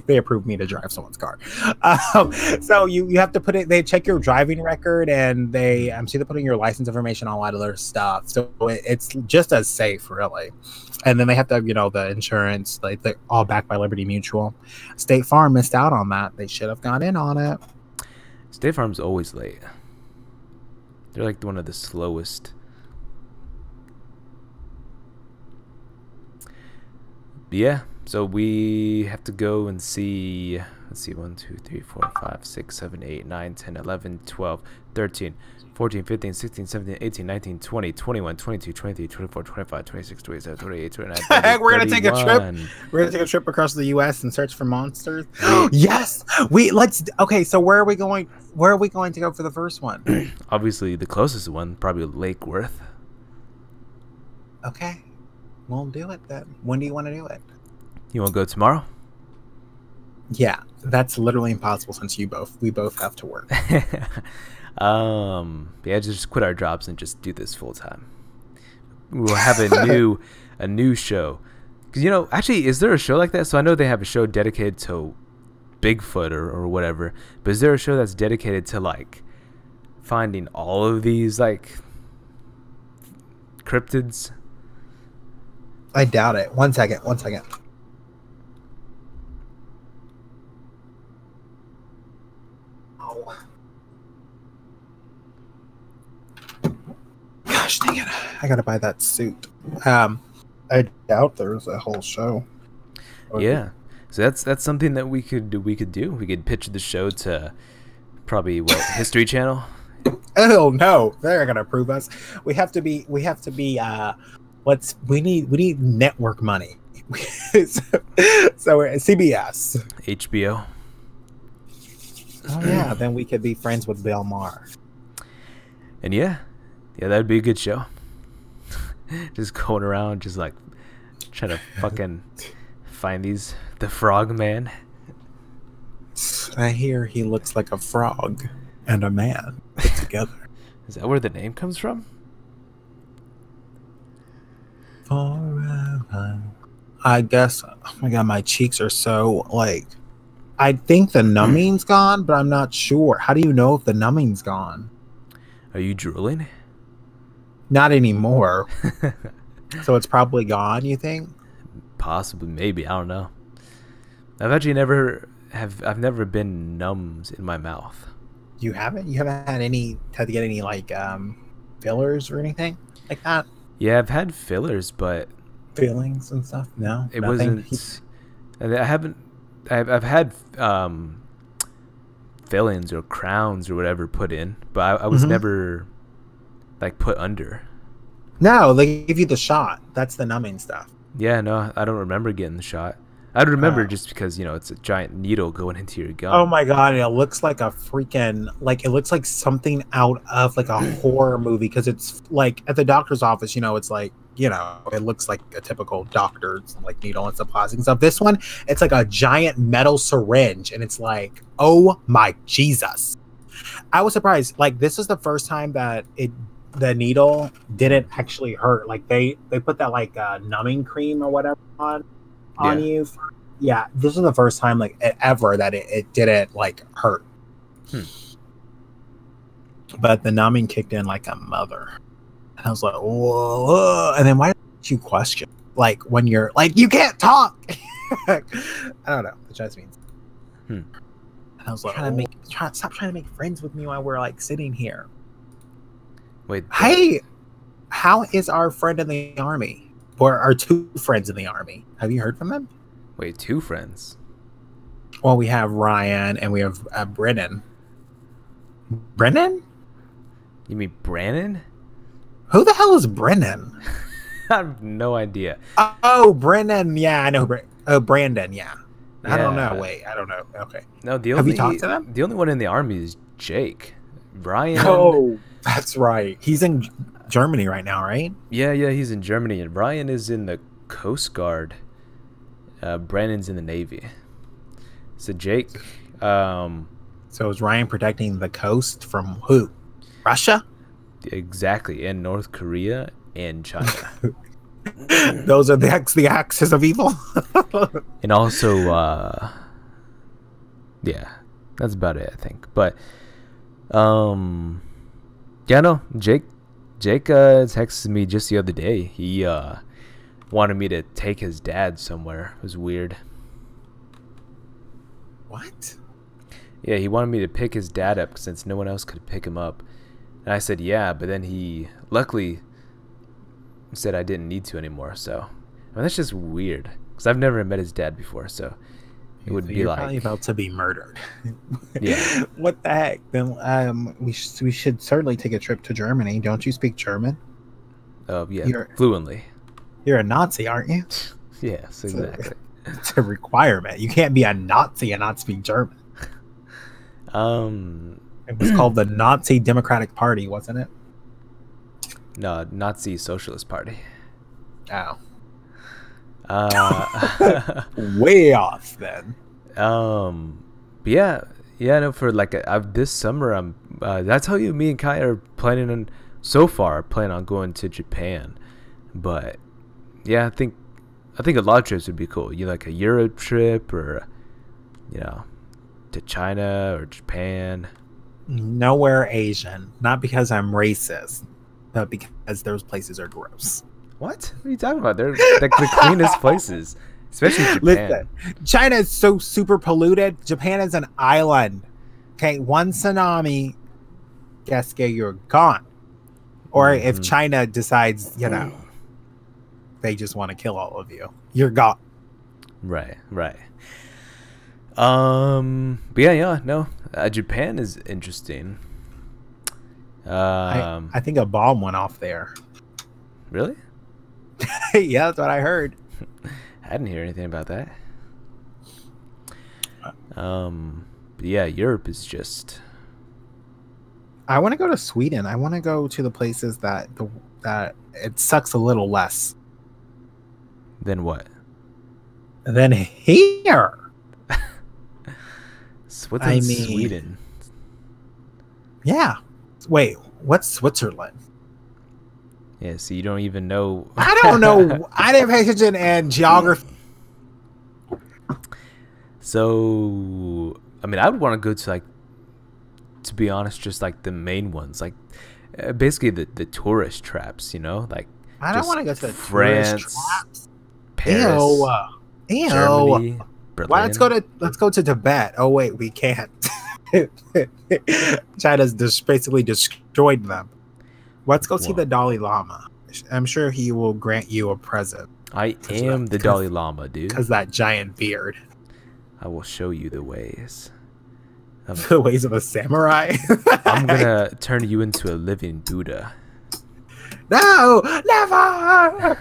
they approved me to drive someone's car. So you have to put it, they check your driving record, and they see they're putting your license information on a lot of their stuff. So it's just as safe, really. And then they have to have, the insurance, like they're all backed by Liberty Mutual. State Farm missed out on that. They should have gone in on it. State Farm's always late. They're like one of the slowest. But yeah, so we have to go and see, let's see, 1, 2, 3, 4, 5, 6, 7, 8, 9, 10, 11, 12, 13, 14, 15, 16, 17, 18, 19, 20, 21, 22, 23, 24, 25, 26, 27, 28, 29, 30, We're going to take a trip. 31. We're going to take a trip across the U.S. and search for monsters. Yes. Okay, so where are we going? Where are we going to go for the first one? Obviously, the closest one, probably Lake Worth. Okay. We'll do it then. When do you want to do it? You want to go tomorrow? Yeah, that's literally impossible since we both have to work. Yeah, just quit our jobs and just do this full time. We'll have a new show. 'Cause, actually, is there a show like that? So I know they have a show dedicated to Bigfoot or whatever, but is there a show that's dedicated to like finding all of these like cryptids? I doubt it. One second. Oh. Gosh dang it. I gotta buy that suit. I doubt there's a whole show. Yeah. So that's something that we could do. We could pitch the show to probably History Channel. Oh no, they're gonna approve us. We have to be we need network money. so we're at CBS, HBO. Oh yeah, then we could be friends with Bill Maher. And yeah, that'd be a good show. Just going around, just like trying to fucking find the frog man. I hear he looks like a frog and a man put together. Is that where the name comes from? Forever. I guess. Oh my god, my cheeks are so like. I think the numbing's gone, but I'm not sure. How do you know if the numbing's gone? Are you drooling? Not anymore. So it's probably gone, you think? Possibly, maybe. I don't know. I've never been numbs in my mouth. You haven't? You haven't had to get any like fillers or anything like that? Yeah, I've had fillers, but feelings and stuff. No, it nothing. wasn't. I haven't. I've had fillings or crowns or whatever put in, but I was never like put under. No, they give you the shot. That's the numbing stuff. Yeah, no, I don't remember getting the shot. I'd remember just because it's a giant needle going into your gun. Oh my god, it looks like a freaking it looks like something out of like a horror movie, because it's like at the doctor's office, it's like you know, it looks like a typical doctor's like needle and some plastic and stuff. This one, it's like a giant metal syringe, and it's like, oh my Jesus. I was surprised. Like, this is the first time that the needle didn't actually hurt. Like they put that like numbing cream or whatever on you. Yeah, this is the first time like ever that it didn't like hurt. But the numbing kicked in like a mother. And I was like, whoa. And then why did you question? Like when you're like, you can't talk. I don't know. It just means. And I was like, stop trying to make friends with me while we're like sitting here. Wait. Hey, how is our friend in the army? Or our 2 friends in the army? Have you heard from them? Wait, 2 friends? Well, we have Ryan and we have Brennan. Brennan? You mean Brannon? Who the hell is Brennan? I have no idea. Oh, Brennan. Yeah, I know. Brandon. Yeah. I don't know. Wait, I don't know. Okay. No, have you talked to them? The only one in the army is Jake. Ryan. Oh, that's right. He's in Germany right now, right? Yeah, he's in Germany, and Ryan is in the Coast Guard. Brandon's in the Navy. So Jake. So is Ryan protecting the coast from who? Russia? Exactly, and North Korea and China. Those are the axis of evil. And also, yeah, that's about it, I think. But, yeah, no, Jake texted me just the other day. He wanted me to take his dad somewhere. It was weird. What? Yeah, he wanted me to pick his dad up since no one else could pick him up. And I said, yeah, but then he luckily said I didn't need to anymore. So, I mean, that's just weird because I've never met his dad before. So, it would be like probably about to be murdered. Yeah. What the heck? Then we should certainly take a trip to Germany. Don't you speak German? Oh, yeah, fluently. You're a Nazi, aren't you? Yes, exactly. It's a requirement. You can't be a Nazi and not speak German. It was called the Nazi Democratic Party, wasn't it? No, Nazi Socialist Party. Oh. Way off then. But yeah, no, for like this summer, did I tell you me and Kai are planning on going to Japan. But yeah, I think a lot of trips would be cool. You know, like a Europe trip or, you know, to China or Japan. Nowhere Asian. Not because I'm racist, but because those places are gross. What are you talking about? They're like the cleanest places, especially Japan. Listen, China is so super polluted. Japan is an island. Okay, one tsunami, guess you're gone. Or if China decides, you know, they just want to kill all of you, you're gone. Right. But yeah, no. Japan is interesting. I think a bomb went off there. Really? Yeah, that's what I heard. I didn't hear anything about that. But yeah, Europe is just. I want to go to Sweden. I want to go to the places that it sucks a little less. Then what? Than here. What's in Sweden? Yeah. Wait, what's Switzerland? Yeah, so you don't even know. I don't know. I didn't pay attention in geography. So, I mean, I would want to go to, like, to be honest, just like the main ones, like basically the tourist traps, you know, like I don't want to go to the France, tourist traps. Paris, Ew. Germany, Berlin. Why let's go to Tibet. Oh wait, we can't. China's just basically destroyed them. Let's go see the Dalai Lama. I'm sure he will grant you a present. I am the Dalai Lama, dude. Because that giant beard. I will show you the ways. The ways of a samurai. I'm gonna turn you into a living Buddha. No, never.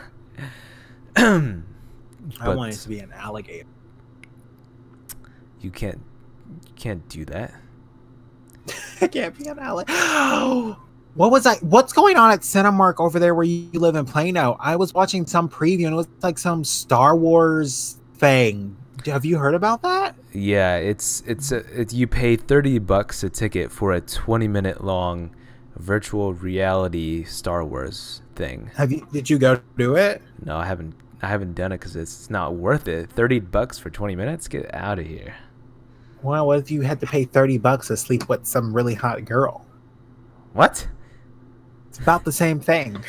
I want it to be an alligator. You can't do that. I can't be an alligator. What was that? What's going on at Cinemark over there where you live in Plano? I was watching some preview and it was like some Star Wars thing. Have you heard about that? Yeah, you pay $30 a ticket for a 20-minute long virtual reality Star Wars thing. Did you go do it? No, I haven't done it because it's not worth it. $30 for 20 minutes? Get out of here. Well, what if you had to pay $30 to sleep with some really hot girl? What? It's about the same thing.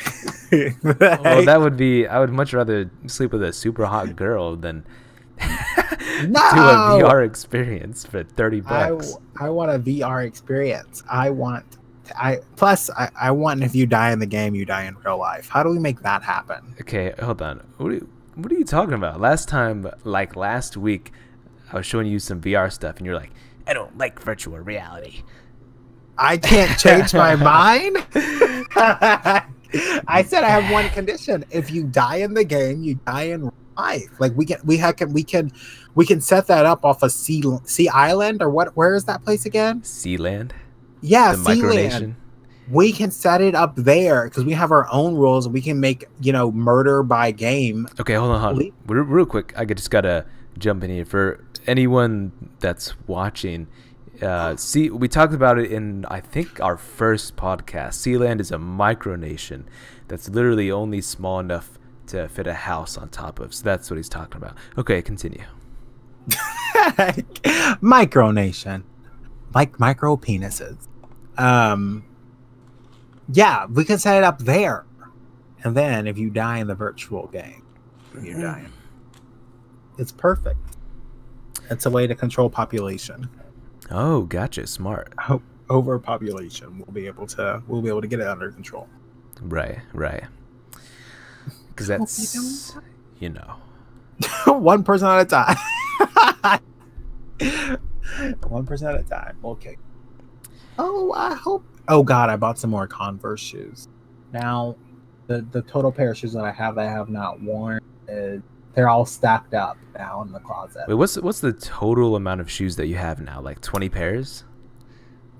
Well, I would much rather sleep with a super hot girl than do a VR experience for $30. I want a VR experience. I want, if you die in the game, you die in real life. How do we make that happen? Okay, hold on. What are you talking about? Last week, I was showing you some VR stuff, and you're like, I don't like virtual reality. I can't change my mind. I said I have one condition: if you die in the game, you die in life. Like we can set that up off a sea island or what? Where is that place again? Sealand. Yeah, the micronation. We can set it up there because we have our own rules. We can make murder by game. Okay, hold on. Real quick, I just gotta jump in here for anyone that's watching. We talked about it in, I think, our first podcast. Sealand is a micronation that's literally only small enough to fit a house on top of. So that's what he's talking about. Okay, continue. Micronation, like micro penises. Yeah, we can set it up there, and then if you die in the virtual game, you die. It's perfect. It's a way to control population. Oh, gotcha. Smart. Overpopulation. We'll be able to get it under control. Right. Because that's, one person at a time. One person at a time. Okay. Oh God, I bought some more Converse shoes. Now, the total pair of shoes that I have not worn is, they're all stacked up now in the closet. Wait, what's the total amount of shoes that you have now? Like 20 pairs?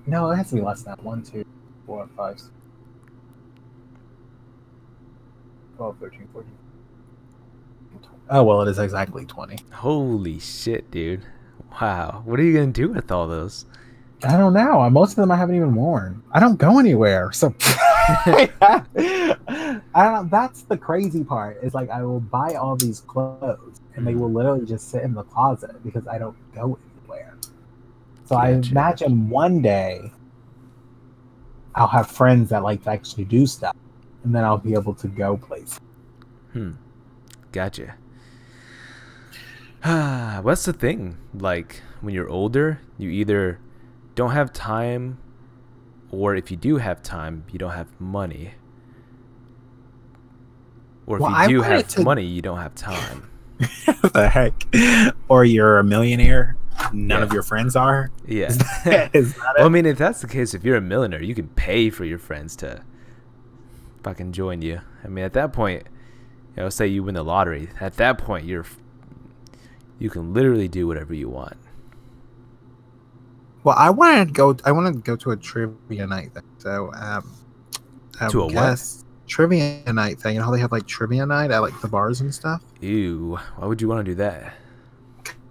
No, it has to be less than that. 1, 2, 4, 5, 6, 12, 13, 14. Oh, well, it is exactly 20. Holy shit, dude. Wow. What are you going to do with all those? I don't know. Most of them I haven't even worn. I don't go anywhere. So that's the crazy part. Is like I will buy all these clothes and they will literally just sit in the closet because I don't go anywhere. So I imagine one day I'll have friends that like to actually do stuff, and then I'll be able to go places. Gotcha. What's the thing? Like when you're older, you either don't have time, or if you do have time, you don't have money. Or if you do have money, you don't have time. What the heck? Or you're a millionaire, none of your friends are? Yeah. Is that it? Well, I mean, if that's the case, if you're a millionaire, you can pay for your friends to fucking join you. I mean, at that point, say you win the lottery. At that point, you can literally do whatever you want. Well, I wanted to go to a trivia night thing. So, to a what? Trivia night thing. You know how they have like trivia night at like the bars and stuff? Ew. Why would you want to do that?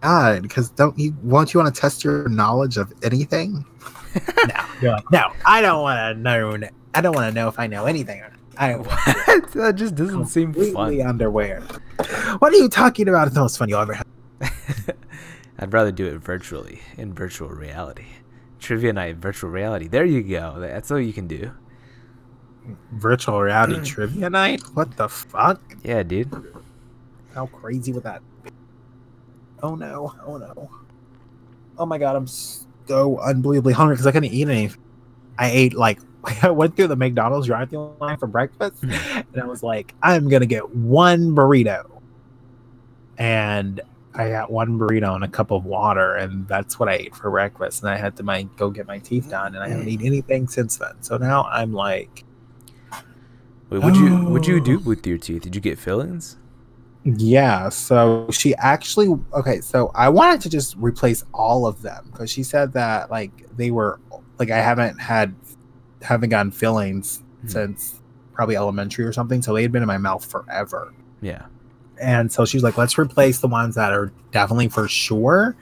God, because don't you want to test your knowledge of anything? No. You're like, no, I don't want to know. I don't want to know if I know anything. That just doesn't seem fun. Underwear. What are you talking about? It's the most fun you'll ever have. I'd rather do it virtually, in virtual reality. Trivia night, virtual reality. There you go. That's all you can do. Virtual reality trivia night? What the fuck? Yeah, dude. How crazy would that be? Oh no. Oh my God, I'm so unbelievably hungry because I couldn't eat anything. I went through the McDonald's drive-thru line for breakfast, and I was like, I'm gonna get one burrito. And I got one burrito and a cup of water, and that's what I ate for breakfast. And I had to go get my teeth done, and I haven't eaten anything since then. So now I'm like, wait, what'd you do with your teeth? Did you get fillings? Yeah. So she actually, so I wanted to just replace all of them because she said that like they were like I haven't had haven't gotten fillings since probably elementary or something. So they had been in my mouth forever. Yeah. And so she was like, let's replace the ones that are definitely for sure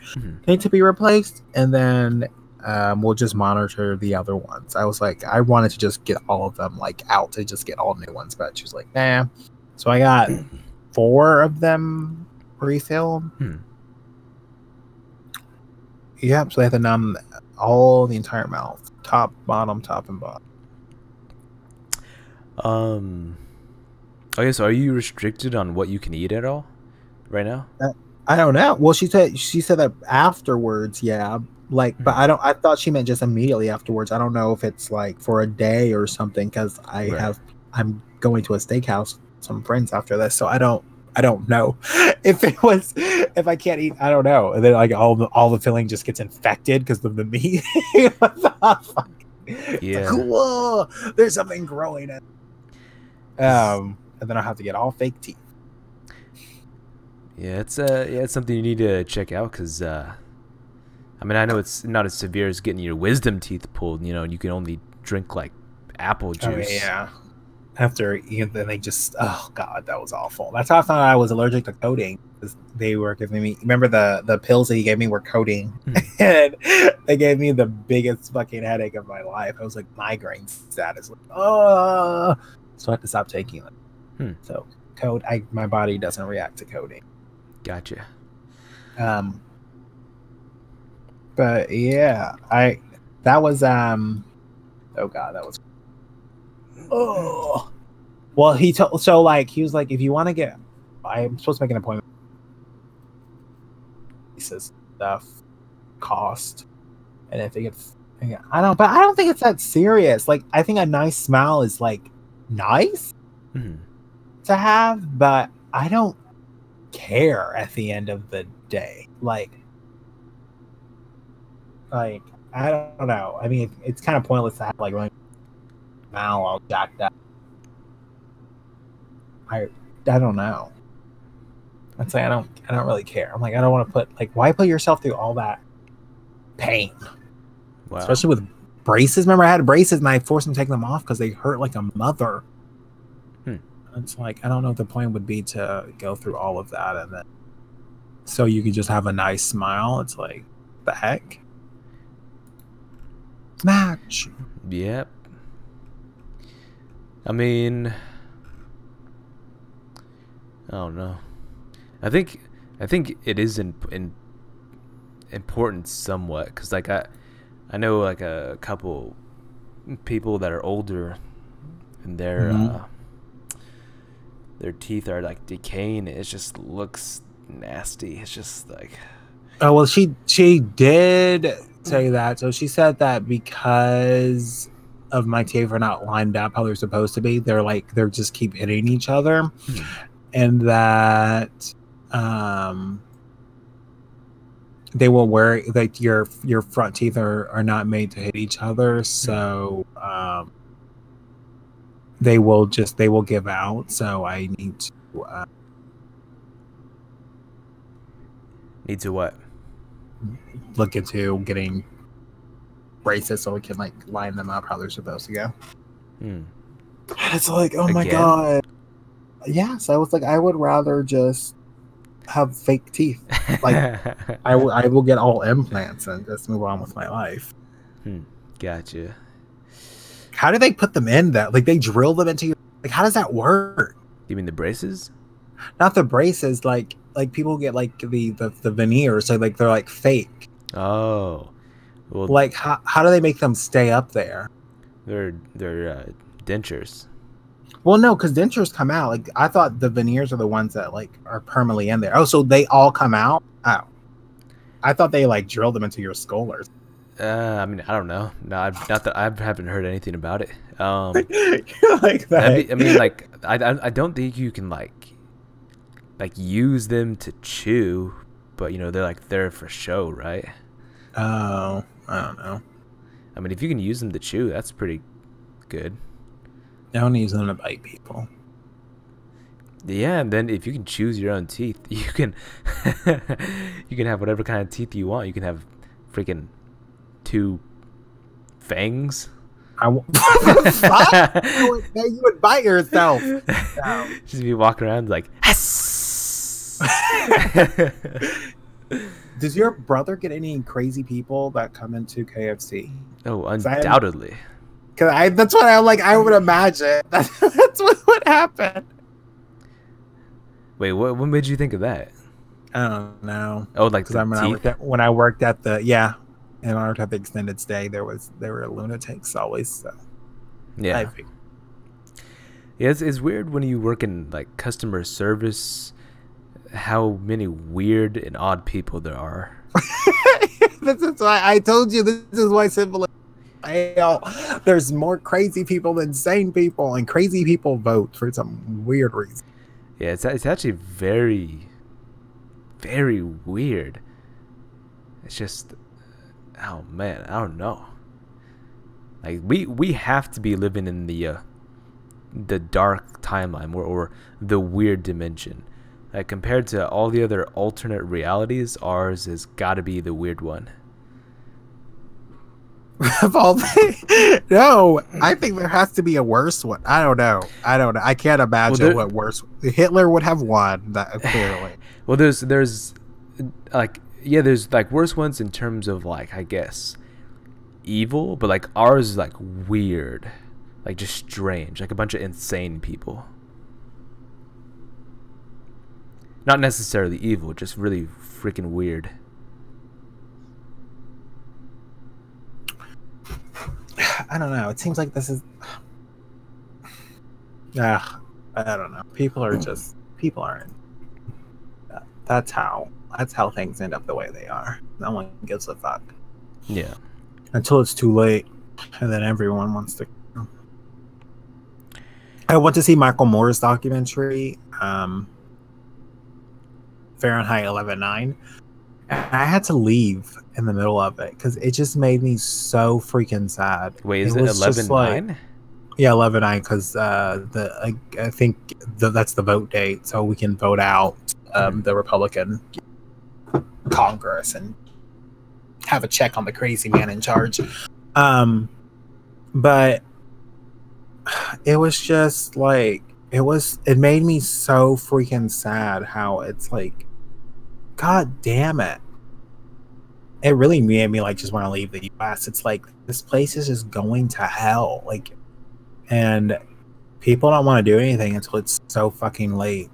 need to be replaced. And then we'll just monitor the other ones. I was like, I wanted to just get all of them like out to just get all new ones. But she was like, nah. So I got 4 of them refilled. Yep. So they have to numb all the entire mouth, top, bottom, top, and bottom. Okay, so are you restricted on what you can eat at all right now? I don't know. Well, she said that afterwards, yeah. Like, but I thought she meant just immediately afterwards. I don't know if it's like for a day or something, because I'm going to a steakhouse with some friends after this, so I don't know if I can't eat. I don't know. And then like all the filling just gets infected because of the meat. Yeah. Like, whoa, there's something growing in. And then I'll have to get all fake teeth. Yeah, it's something you need to check out, because I mean, I know it's not as severe as getting your wisdom teeth pulled, you know, and you can only drink like apple juice. Oh, yeah. After then they just, oh god, that was awful. That's how I found out I was allergic to codeine, because they were giving me, remember the pills that he gave me were codeine, and they gave me the biggest fucking headache of my life. I was like migraine status, like, oh, so I had to stop taking them. So my body doesn't react to codeine. Gotcha. But yeah, that was oh god, that was, oh, well, he was like, if you want to get, I'm supposed to make an appointment, he says stuff cost, and if it gets, I don't think it's that serious. Like, I think a nice smile is like nice to have, but I don't care at the end of the day. Like I don't know. I mean, it's kind of pointless to have like really smile all jacked up. I don't know. I'd say I don't really care. I'm like, I don't want to put, like, why put yourself through all that pain? Wow. Especially with braces. Remember, I had braces and I forced them to take them off because they hurt like a mother. It's like, I don't know what the point would be to go through all of that and then so you could just have a nice smile. It's like, the heck? Match. Yep. I mean, I don't know. I think it is important somewhat, because like I know like a couple people that are older and their teeth are like decaying. It just looks nasty. It's just like, oh well, she did say that. So she said that because of my teeth are not lined up how they're supposed to be, they're just keep hitting each other, and that they will wear, like, your front teeth are not made to hit each other, so they will give out. So I need to what? Look into getting braces so we can like line them up how they're supposed to go. It's like, oh my god. Yes, I was like, I would rather just have fake teeth. Like, I will get all implants and just move on with my life. Gotcha. How do they put them in that? Like, they drill them into your, like, how does that work? You mean the braces? Not the braces, like people get like the veneers, so like they're like fake. Oh. Well, like how do they make them stay up there? They're dentures. Well, no, because dentures come out. Like, I thought the veneers are the ones that like are permanently in there. Oh, so they all come out? Oh, I thought they like drilled them into your skull or something. I mean, I don't know. No, I haven't heard anything about it. Like that. I mean, like, I don't think you can like use them to chew, but you know, they're like there for show, right? Oh, I don't know. I mean, if you can use them to chew, that's pretty good. I don't use them to bite people. Yeah, and then if you can choose your own teeth, you can you can have whatever kind of teeth you want. You can have freaking 2 fangs. What the fuck? You would bite yourself. No. Just be walking around like, Does your brother get any crazy people that come into KFC? Oh, undoubtedly. That's what I would imagine. That's what would happen. Wait, what made you think of that? I don't know. Oh, like when I worked at the and I worked at the extended stay, there were lunatics always. So yeah, it's weird when you work in like customer service, how many weird and odd people there are. This is why I told you. This is why civilization. There's more crazy people than sane people, and crazy people vote for some weird reason. Yeah, it's actually very, very weird. It's just, oh man, I don't know. Like we have to be living in the dark timeline or the weird dimension. Like compared to all the other alternate realities, ours has got to be the weird one. Of all no, I think there has to be a worse one. I don't know. I can't imagine what worse. Hitler would have won that clearly. Well, there's like there's like worse ones in terms of like I guess evil, but like ours is like weird, like just strange, like a bunch of insane people. Not necessarily evil, just really freaking weird. I don't know. It seems like this is. I don't know. People aren't. That's how things end up the way they are. No one gives a fuck. Yeah. Until it's too late, and then everyone wants to. I went to see Michael Moore's documentary, Fahrenheit 11/9. I had to leave in the middle of it because it just made me so freaking sad. Wait, is it 11/9? Yeah, 11/9 because I think that's the vote date, so we can vote out the Republican Congress and have a check on the crazy man in charge. But it was just like it made me so freaking sad how it's like, God damn it. It really made me like just want to leave the US. It's like this place is just going to hell. Like, and people don't want to do anything until it's so fucking late.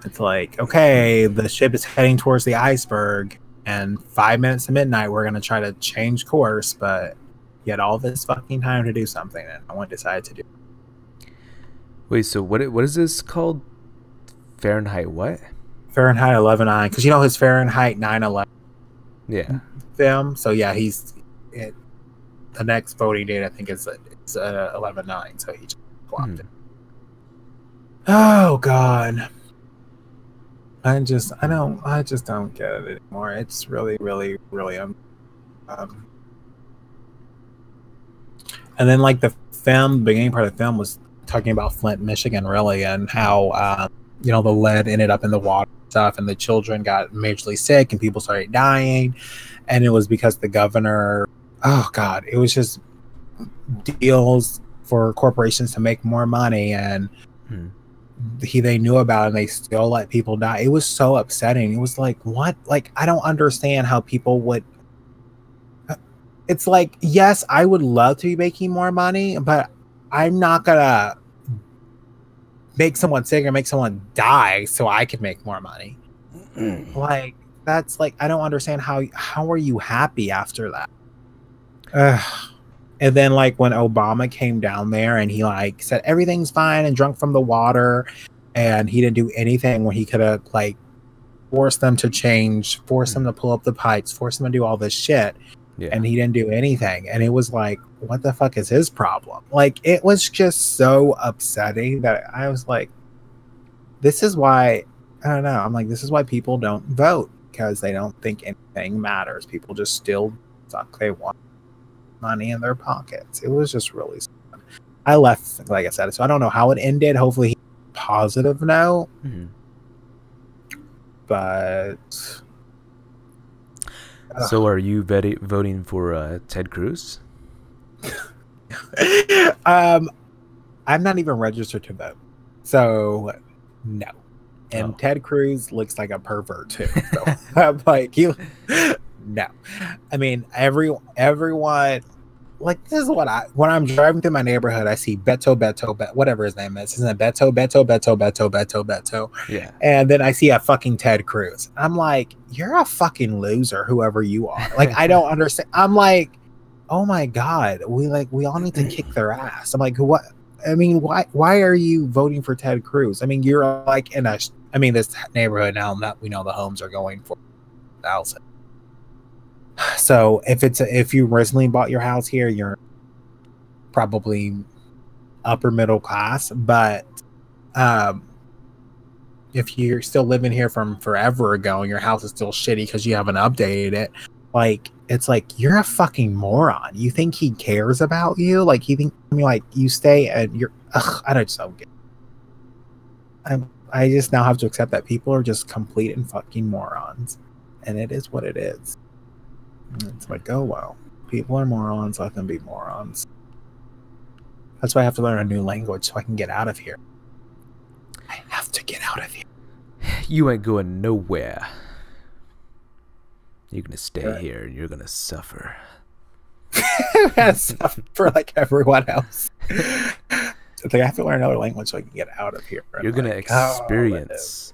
It's like, okay, the ship is heading towards the iceberg, and 5 minutes to midnight we're gonna try to change course, but you had all this fucking time to do something, and no one decided to do it. Wait, so what is this called? Fahrenheit what? Fahrenheit 11/9, because you know his Fahrenheit 9/11 film. So yeah, the next voting date I think is 11/9. So he just swapped it. Oh God, I just don't get it anymore. It's really, really, really and then like the beginning part of the film was talking about Flint, Michigan, really, and how the lead ended up in the water and stuff, and the children got majorly sick and people started dying, and it was because the governor, oh God, it was just deals for corporations to make more money, and they knew about it and they still let people die. It was so upsetting. It was like, what? Like, I don't understand how people would. It's like, yes, I would love to be making more money, but I'm not gonna make someone sick or make someone die so I can make more money. Like, that's like, I don't understand how are you happy after that? And then like when Obama came down there and he like said everything's fine and drunk from the water, and he didn't do anything when he could have like forced them to change, forced them to pull up the pipes, forced them to do all this shit. Yeah. And he didn't do anything. And it was like, what the fuck is his problem? Like, it was just so upsetting that I was like, this is why, I don't know. I'm like, this is why people don't vote, because they don't think anything matters. People just still suck. They want money in their pockets. It was just really sad. I left, like I said, so I don't know how it ended. Hopefully, he positive note. But. So are you voting for Ted Cruz? I'm not even registered to vote, so no. And Ted Cruz looks like a pervert too. So I'm like, you, no. I mean, everyone. Like, this is what when I'm driving through my neighborhood, I see Beto, whatever his name is. Isn't it Beto? Yeah. And then I see a fucking Ted Cruz. I'm like, you're a fucking loser, whoever you are. Like, I don't understand. I'm like, oh my God, we all need to kick their ass. I'm like, what? I mean, why are you voting for Ted Cruz? I mean, you're like this neighborhood now that we know the homes are going for 1,000. So if you recently bought your house here, you're probably upper middle class. But if you're still living here from forever ago and your house is still shitty because you haven't updated it, like, it's like, you're a fucking moron. You think he cares about you? Like, you stay and you're. I just don't get it. I just now have to accept that people are just complete and fucking morons, and it is what it is. It's like, oh well, people are morons, let them be morons. That's why I have to learn a new language so I can get out of here. I have to get out of here. You ain't going nowhere. You're gonna stay here and you're gonna suffer. Suffer like everyone else. It's like, I have to learn another language so I can get out of here. You're gonna experience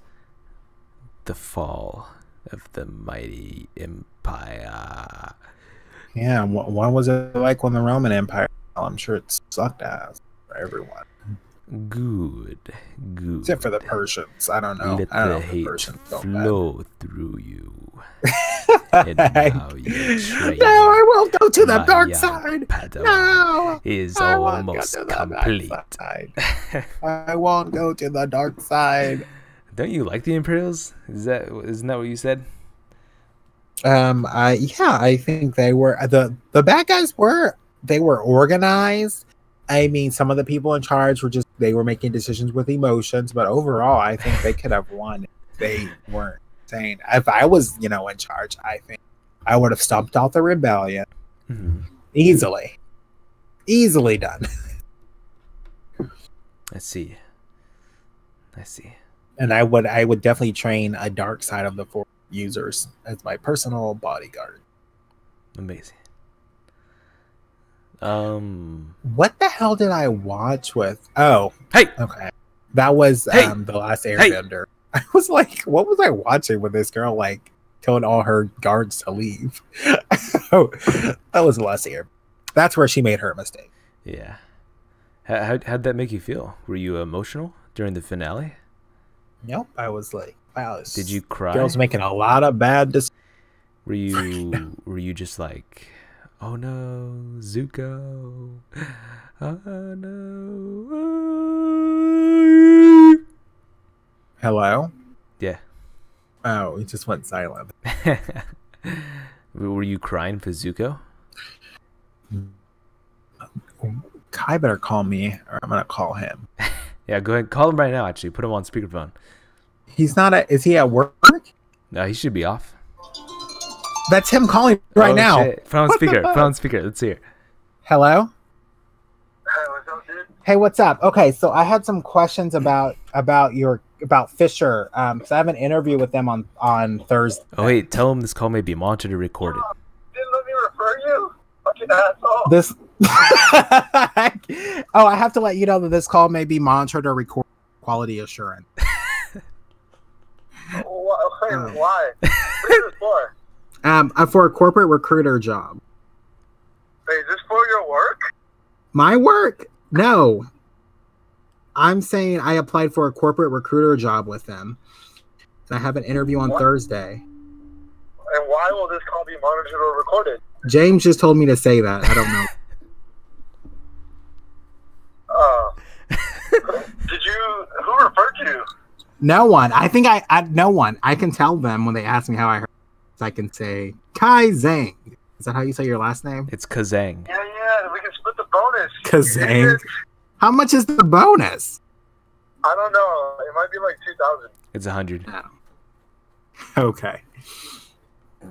the fall of the mighty empire. Yeah, what was it like when the Roman Empire? Well, I'm sure it sucked ass for everyone. Good. Except for the Persians. I don't know. Let I don't the know if the hate Persians flow through you. And now you're trained. No, I won't go to the dark side. No, is almost complete. I won't go to the dark side. Don't you like the Imperials? Isn't that what you said? I think they were the bad guys were organized. I mean, some of the people in charge they were making decisions with emotions, but overall, I think they could have won if they weren't insane. If I was, in charge, I think I would have stomped out the rebellion easily done. I see. And I would definitely train a dark side of the Force users as my personal bodyguard. Amazing. What the hell did I watch with? Oh, hey, okay, that was The Last Airbender. I was like, what was I watching with this girl like telling all her guards to leave? Oh, that was The Last Airbender. That's where she made her mistake. Yeah. How'd that make you feel? Were you emotional during the finale? Nope. I was like, wow. Did you cry? Girl's making a lot of bad decisions. Were you just like, oh no, Zuko. Oh no. Hello? Yeah. Oh, he just went silent. Were you crying for Zuko? Kai better call me or I'm going to call him. Yeah, go ahead. Call him right now, actually. Put him on speakerphone. He's not is he at work? No, he should be off. That's him calling right now. Shit. Put on speaker. Put on speaker. Let's hear. Hello? Hey, what's up, dude? Hey, what's up? Okay, so I had some questions about Fisher. So I have an interview with them on Thursday. Oh wait, tell him this call may be monitored or recorded. Didn't let me refer you? Fucking asshole. This Oh, I have to let you know that this call may be monitored or recorded for quality assurance. Why? What is this for? For a corporate recruiter job. Wait, is this for your work? My work? No. I'm saying I applied for a corporate recruiter job with them. And I have an interview on Thursday. And why will this call be monitored or recorded? James just told me to say that. I don't know. Who referred you? No one. I think no one. I can tell them when they ask me how I heard. I can say Kai Zhang. Is that how you say your last name? It's Kazang. Yeah, we can split the bonus. Kazang. How much is the bonus? I don't know. It might be like 2,000. It's 100. Oh. Okay. Wait,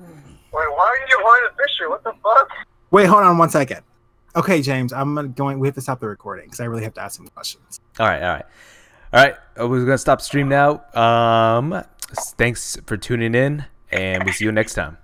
why are you applying to Fisher? What the fuck? Wait, hold on one second. Okay, James, going. We have to stop the recording because I really have to ask some questions. All right. We're gonna stop stream now. Thanks for tuning in, and we'll see you next time.